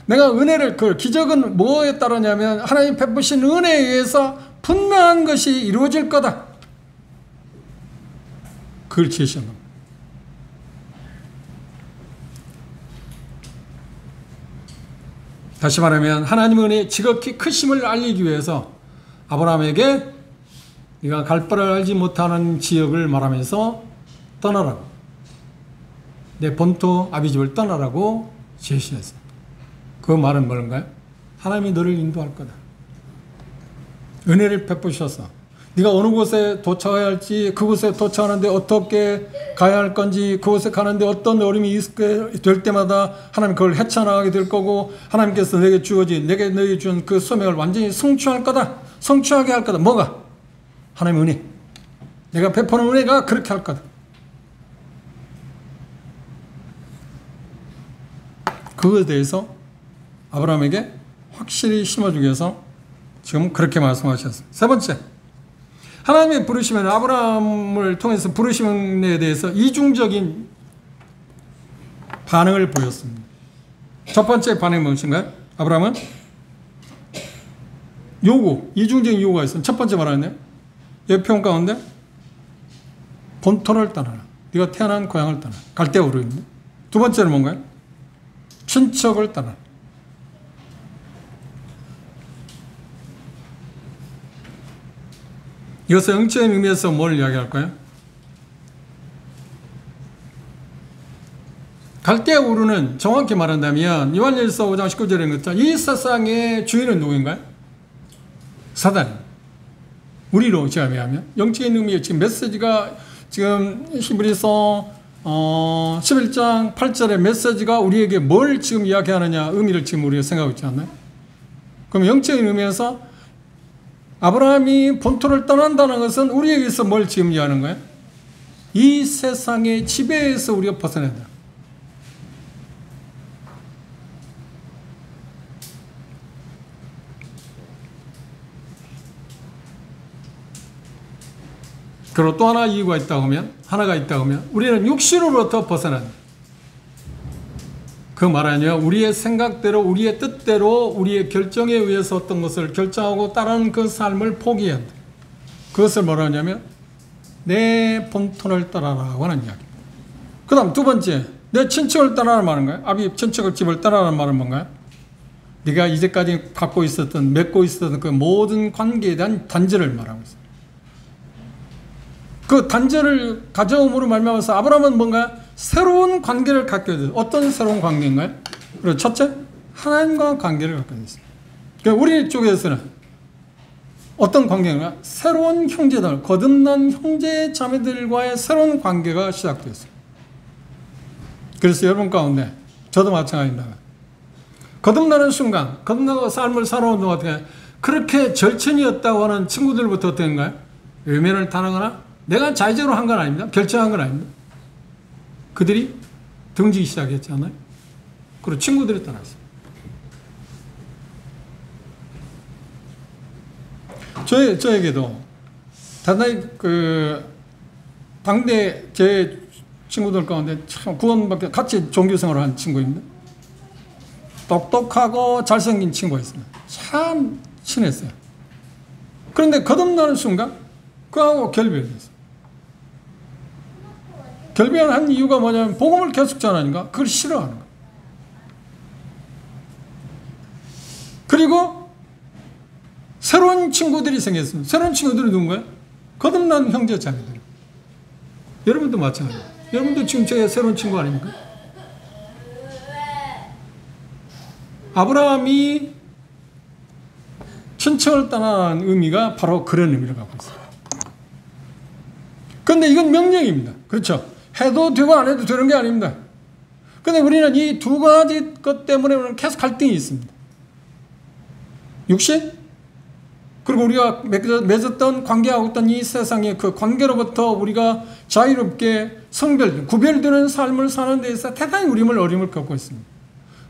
내가 은혜를, 그 기적은 뭐에 따르냐면 하나님 베푸신 은혜에 의해서 분명한 것이 이루어질 거다. 그걸 제시한 겁니다. 다시 말하면 하나님의 은혜의 지극히 크심을 알리기 위해서 아브라함에게 네가 갈 바를 알지 못하는 지역을 말하면서 떠나라고, 내 본토 아비집을 떠나라고 제시했습니다. 그 말은 뭔가요? 하나님이 너를 인도할 거다. 은혜를 베푸셔서 네가 어느 곳에 도착해야 할지, 그곳에 도착하는데 어떻게 가야 할 건지, 그곳에 가는데 어떤 어려움이 있게 될 때마다 하나님 그걸 헤쳐나가게 될 거고, 하나님께서 내게 주어진, 내게 너희 준 그 소명을 완전히 성취할 거다. 성취하게 할 거다. 뭐가? 하나님의 은혜. 내가 베푸는 은혜가 그렇게 할 거다. 그것에 대해서 아브라함에게 확실히 심어주기 위해서 지금 그렇게 말씀하셨습니다. 세 번째, 하나님의 부르심에는 아브라함을 통해서 부르심에 대해서 이중적인 반응을 보였습니다. 첫 번째 반응이 무엇인가요? 아브라함은 요구, 이중적인 요구가 있습니다. 첫 번째 말하는데 여기 표현 가운데 본토를 떠나라. 네가 태어난 고향을 떠나라. 갈대우르입니다. 두 번째는 뭔가요? 친척을 떠나라. 이것은 영적인 의미에서 뭘 이야기할까요? 갈대우르는 정확히 말한다면 요한일서 5장 19절에 것처럼 이 세상의 주인은 누구인가요? 사단입니다. 우리로 제하면 영적인 의미의 지금 메시지가 지금 히브리서 11장 8절의 메시지가 우리에게 뭘 지금 이야기하느냐 의미를 지금 우리가 생각하고 있지 않나요? 그럼 영적인 의미에서 아브라함이 본토를 떠난다는 것은 우리에게서 뭘 지금 이야기하는 거예요? 이 세상의 지배에서 우리가 벗어난다. 그리고 또 하나 이유가 있다고 하면, 하나가 있다고 하면 우리는 육신으로부터 벗어난다. 그 말 아니에요. 우리의 생각대로, 우리의 뜻대로, 우리의 결정에 의해서 어떤 것을 결정하고 따르는 그 삶을 포기해야 한다. 그것을 뭐라 하냐면 내 본토를 떠나라고 하는 이야기. 그 다음 두 번째, 내 친척을 떠나라는 말은 거예요. 아비 친척을 집을 떠나라는 말은 뭔가요? 네가 이제까지 갖고 있었던, 맺고 있었던 그 모든 관계에 대한 단절을 말하고 있어요. 그 단절을 가져옴으로 말미암아서 아브라함은 뭔가 새로운 관계를 갖게 돼요. 어떤 새로운 관계인가요? 그리고 첫째, 하나님과 관계를 갖게 됐습니다. 그러니까 우리 쪽에서는 어떤 관계인가? 새로운 형제들, 거듭난 형제 자매들과의 새로운 관계가 시작됐어요. 그래서 여러분 가운데 저도 마찬가지입니다. 거듭나는 순간, 거듭나고 삶을 살아온 동안 어떻게 그렇게 절친이었다고 하는 친구들부터 어떤가요? 외면을 당하거나 내가 자의적으로 한 건 아닙니다. 결정한 건 아닙니다. 그들이 등지기 시작했잖아요. 그리고 친구들이 떠났어요. 저에게도 단단히 당대 제 친구들 가운데 참 구원받게 같이 종교생활을 한 친구입니다. 똑똑하고 잘생긴 친구가 있습니다. 참 친했어요. 그런데 거듭나는 순간 그하고 결별했어요. 결별한 이유가 뭐냐면 복음을 계속 전하니까 그걸 싫어하는 거예요. 그리고 새로운 친구들이 생겼습니다. 새로운 친구들이 누군가요? 거듭난 형제 자매들. 여러분도 마찬가지예요. 여러분도 지금 제 새로운 친구 아닙니까? 아브라함이 친척을 떠나는 의미가 바로 그런 의미를 갖고 있어요. 그런데 이건 명령입니다. 그렇죠? 해도 되고 안 해도 되는 게 아닙니다. 그런데 우리는 이 두 가지 것 때문에 우리는 계속 갈등이 있습니다. 육신, 그리고 우리가 맺었던 관계하고 있던 이 세상의 그 관계로부터 우리가 자유롭게 구별되는 삶을 사는 데 있어서 대단히 어려움을 겪고 있습니다.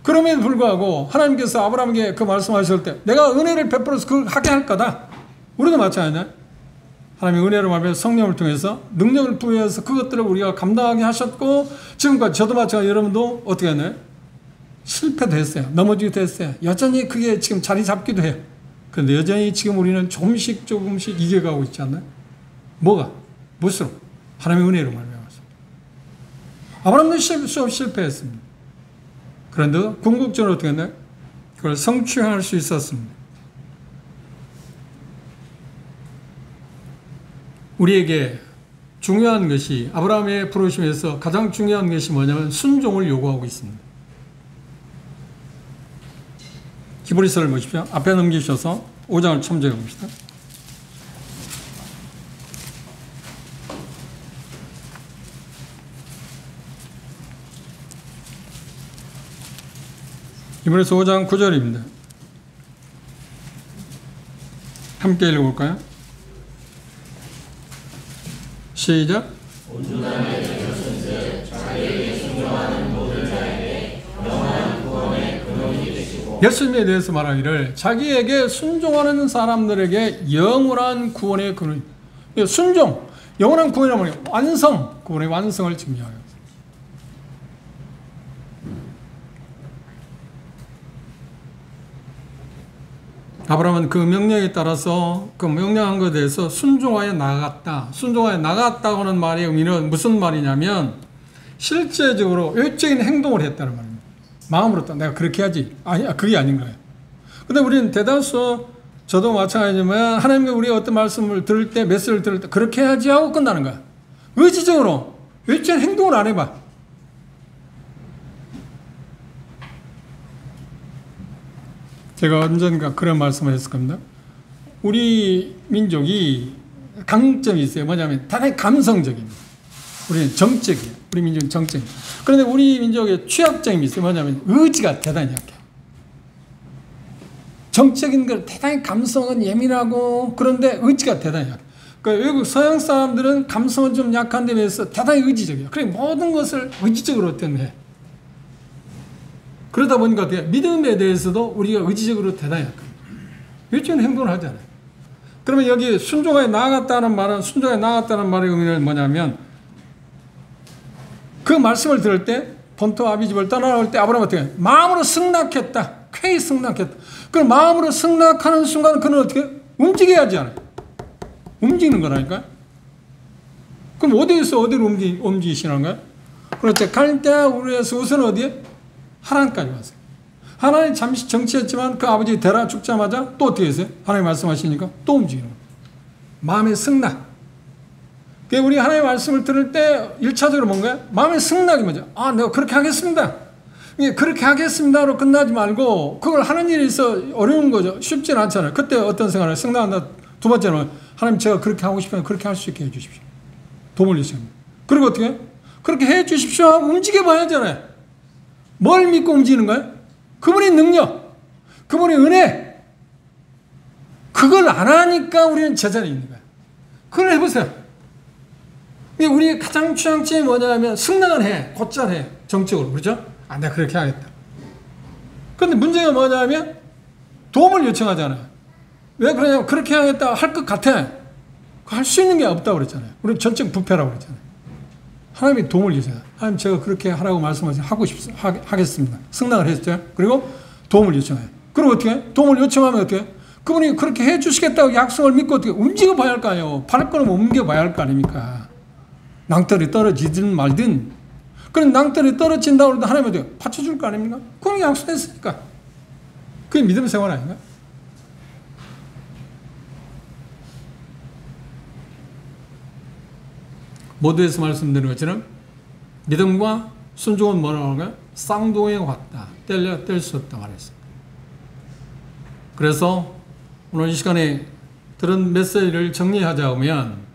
그럼에도 불구하고 하나님께서 아브라함에게 그 말씀하실 때 내가 은혜를 베풀어서 그걸 하게 할 거다. 우리도 마찬가지냐? 하나님의 은혜로 말하면 성령을 통해서 능력을 부여해서 그것들을 우리가 감당하게 하셨고 지금까지 저도 마찬가지 여러분도 어떻게 했나요? 실패도 했어요. 넘어지기도 했어요. 여전히 그게 지금 자리 잡기도 해요. 그런데 여전히 지금 우리는 조금씩 이겨가고 있지 않나요? 뭐가? 무엇으로? 하나님의 은혜로 말미암아서. 아브라함도 수없이 실패했습니다. 그런데 궁극적으로 어떻게 했나요? 그걸 성취할 수 있었습니다. 우리에게 중요한 것이 아브라함의 부르심에서 가장 중요한 것이 뭐냐면 순종을 요구하고 있습니다. 히브리서를 보십시오. 앞에 넘기셔서 5장을 참조해 봅시다. 히브리서 5장 9절입니다. 함께 읽어볼까요? 시작. 예수님에 대해서 말하기를 자기에게 순종하는 사람들에게 영원한 구원의 근원. 순종, 영원한 구원이란 말이에요. 완성, 구원의 완성을 증명하여. 아브라함은 그 명령에 따라서 그 명령한 것에 대해서 순종하여 나아갔다. 순종하여 나아갔다고 하는 말의 의미는 무슨 말이냐면 실제적으로 외적인 행동을 했다는 말입니다. 마음으로 내가 그렇게 하지. 아니, 그게 아닌 거예요. 근데 우리는 대다수 저도 마찬가지지만 하나님께 우리가 어떤 말씀을 들을 때 메시지를 들을 때 그렇게 해야지 하고 끝나는 거야. 의지적으로 외적인 행동을 안 해봐. 제가 언젠가 그런 말씀을 했을 겁니다. 우리 민족이 강점이 있어요. 뭐냐면 대단히 감성적입니다. 우리는 정적이에요. 우리 민족은 정적이에요. 그런데 우리 민족의 취약점이 있어요. 뭐냐면 의지가 대단히 약해요. 정적인 걸 대단히 감성은 예민하고 그런데 의지가 대단히 약해요. 그러니까 외국 서양 사람들은 감성은 좀 약한 데 비해서 대단히 의지적이에요. 그래 모든 것을 의지적으로 어떤 해. 그러다 보니까 어떻게 믿음에 대해서도 우리가 의지적으로 대단히 약해요. 외적인 행동을 하잖아요. 그러면 여기 순종하여 나아갔다는 말은 순종하여 나아갔다는 말의 의미는 뭐냐면 그 말씀을 들을 때 본토 아비집을 떠나올 때 아브라함은 어떻게 마음으로 승낙했다. 쾌히 승낙했다. 그럼 마음으로 승낙하는 순간 그는 어떻게 움직여야지 않아요. 움직이는 거라니까. 그럼 어디에서 어디로 움직이시는 거야? 그렇죠. 갈대아 우르에서 우선 어디에? 하란까지 왔어요. 하나님 잠시 정치했지만 그 아버지 데라 죽자마자 또 어떻게 했어요? 하나님 말씀하시니까 또 움직이는 거예요. 마음의 승낙. 우리 하나님의 말씀을 들을 때 1차적으로 뭔가요? 마음의 승낙이 뭐죠? 아, 내가 그렇게 하겠습니다. 그렇게 하겠습니다로 끝나지 말고 그걸 하는 일이 있어 어려운 거죠. 쉽지는 않잖아요. 그때 어떤 생각을 승낙한다. 두 번째는 하나님 제가 그렇게 하고 싶으면 그렇게 할 수 있게 해주십시오. 도움을 주십시오. 그리고 어떻게? 그렇게 해주십시오 하고 움직여봐야 하잖아요. 뭘 믿고 움직이는 거예요? 그분의 능력, 그분의 은혜. 그걸 안 하니까 우리는 제자리에 있는 거예요. 그걸 해보세요. 우리의 가장 취약점이 뭐냐면 승낙을 해, 곧잘 해, 정적으로. 그렇죠? 아, 내가 그렇게 하겠다. 그런데 문제가 뭐냐면 도움을 요청하잖아요. 왜 그러냐면 그렇게 하겠다 할 것 같아. 할 수 있는 게 없다고 그랬잖아요. 우리 전적 부패라고 그랬잖아요. 하나님이 도움을 주세요. 하나님 제가 그렇게 하라고 말씀하시면 하겠습니다. 승낙을 했죠. 그리고 도움을 요청해요. 그리고 어떻게 해? 도움을 요청하면 어떻게 해? 그분이 그렇게 해 주시겠다고 약속을 믿고 어떻게 움직여 봐야 할 거 아니에요. 발걸음 옮겨 봐야 할 거 아닙니까? 낭떠러리 떨어지든 말든. 그런 낭떠러리 떨어진다고 해도 하나님 어떻게 받쳐줄 거 아닙니까? 그건 약속했으니까. 그게 믿음 생활 아닌가? 모두에서 말씀드린 것처럼 믿음과 순종은 뭐라고 하는가요? 쌍둥이에 같다. 뗄 수 없다 말했습니다. 그래서 오늘 이 시간에 들은 메시지를 정리하자면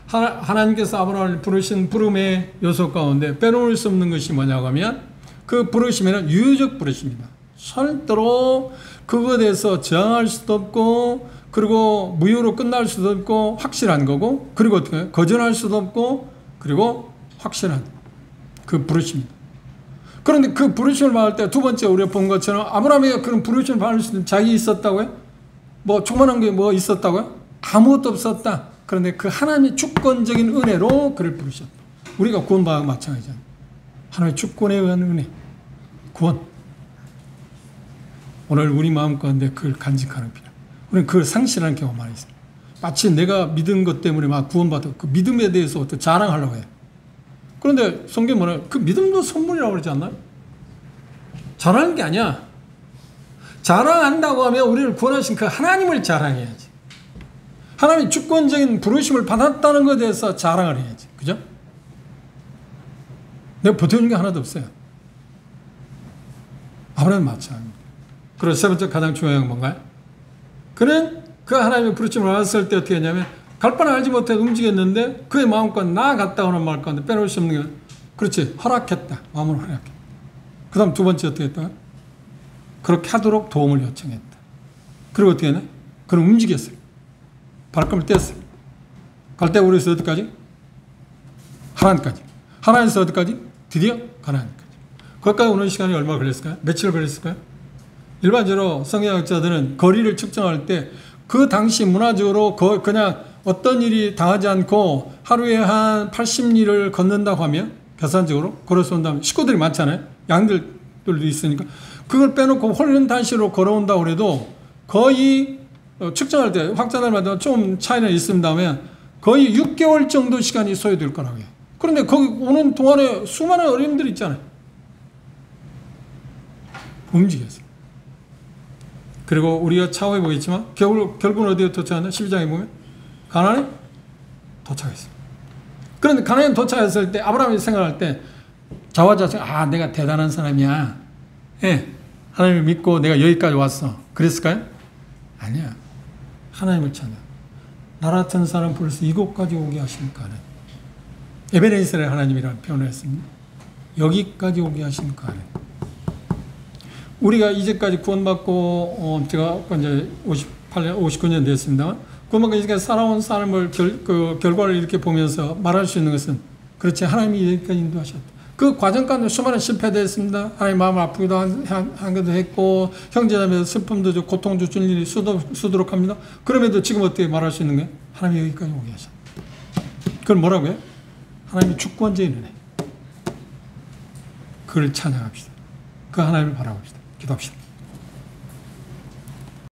하나님께서 아브라함을 부르신 부름의 요소 가운데 빼놓을 수 없는 것이 뭐냐고 하면 그 부르심에는 유효적 부르심입니다. 절대로 그것에 대해서 저항할 수도 없고 그리고 무효로 끝날 수도 없고 확실한 거고, 그리고 어떻게 거절할 수도 없고, 그리고 확실한 그 부르심입니다. 그런데 그 부르심을 받을 때 두 번째 우리가 본 것처럼 아브라함이 그런 부르심을 받을 수 있는 자격이 있었다고요? 뭐 조그만한 게 뭐 있었다고요? 아무것도 없었다. 그런데 그 하나님의 주권적인 은혜로 그를 부르셨다. 우리가 구원받아 마찬가지잖아요. 하나님의 주권에 의한 은혜, 구원. 오늘 우리 마음 가운데 그걸 간직하는 필요. 우리는 그걸 상실하는 경우가 많이 있습니다. 마치 내가 믿은 것 때문에 막 구원받아 그 믿음에 대해서 어떻게 자랑하려고 해요. 그런데 성경 뭐냐? 그 믿음도 선물이라고 그러지 않나요? 자랑하는 게 아니야. 자랑한다고 하면 우리를 구원하신 그 하나님을 자랑해야지. 하나님이 주권적인 부르심을 받았다는 것에 대해서 자랑을 해야지. 그죠? 내가 버텨준 게 하나도 없어요. 아브라함은 마찬가지입니다. 그리고 세 번째 가장 중요한 건 뭔가요? 그는 그 하나님의 부르심을 받았을 때 어떻게 했냐면 갈 바는 알지 못해 움직였는데 그의 마음과 나아갔다 하는 말 가운데 빼놓을 수 없는 게 그렇지 허락했다. 마음을 허락했다. 그 다음 두 번째 어떻게 했다? 그렇게 하도록 도움을 요청했다. 그리고 어떻게 했냐? 그는 움직였어요. 발걸음을 뗐어요. 갈대우르에서 어디까지? 하나님까지. 하나님에서 어디까지? 드디어 가나안까지. 거기까지 오는 시간이 얼마 걸렸을까요? 며칠 걸렸을까요? 일반적으로 성경학자들은 거리를 측정할 때 그 당시 문화적으로 그냥 어떤 일이 당하지 않고 하루에 한 80리를 걷는다고 하면 계산적으로 걸어서 온다면 식구들이 많잖아요. 양들도 있으니까 그걸 빼놓고 홀른 단시로 걸어온다고 해도 거의 측정할 때 확자들마다 좀 차이는 있습니다만 거의 6개월 정도 시간이 소요될 거라고 해요. 그런데 거기 오는 동안에 수많은 어려움들이 있잖아요. 움직였어요. 그리고 우리가 차후에 보겠지만 결국은 어디에 도착하나? 12장에 보면 가나안에 도착했어요. 그런데 가나안에 도착했을 때 아브라함이 생각할 때 자화자찬 내가 대단한 사람이야. 예, 하나님을 믿고 내가 여기까지 왔어. 그랬을까요? 아니야. 하나님을 찾아. 나 같은 사람 벌써 이곳까지 오게 하십니까? 에베네셀의 하나님이라는 표현을 했습니다. 여기까지 오게 하십니까? 우리가 이제까지 구원받고 제가 이제 58년, 59년 됐습니다만 구원받고 이제까지 살아온 삶을 결과를 이렇게 보면서 말할 수 있는 것은 그렇지 하나님이 여기까지 인도하셨다. 그 과정 가운데 수많은 실패도 했습니다. 하나님 마음을 아프기도 한 것도 했고 형제자매도 슬픔도 줘 고통도 줄 일이 수두룩 합니다. 그럼에도 지금 어떻게 말할 수 있는 거예요? 하나님이 여기까지 오게 하셨다. 그걸 뭐라고 해요? 하나님이 주권적인 은혜. 그걸 찬양합시다. 그 하나님을 바라봅시다. 기도합시다.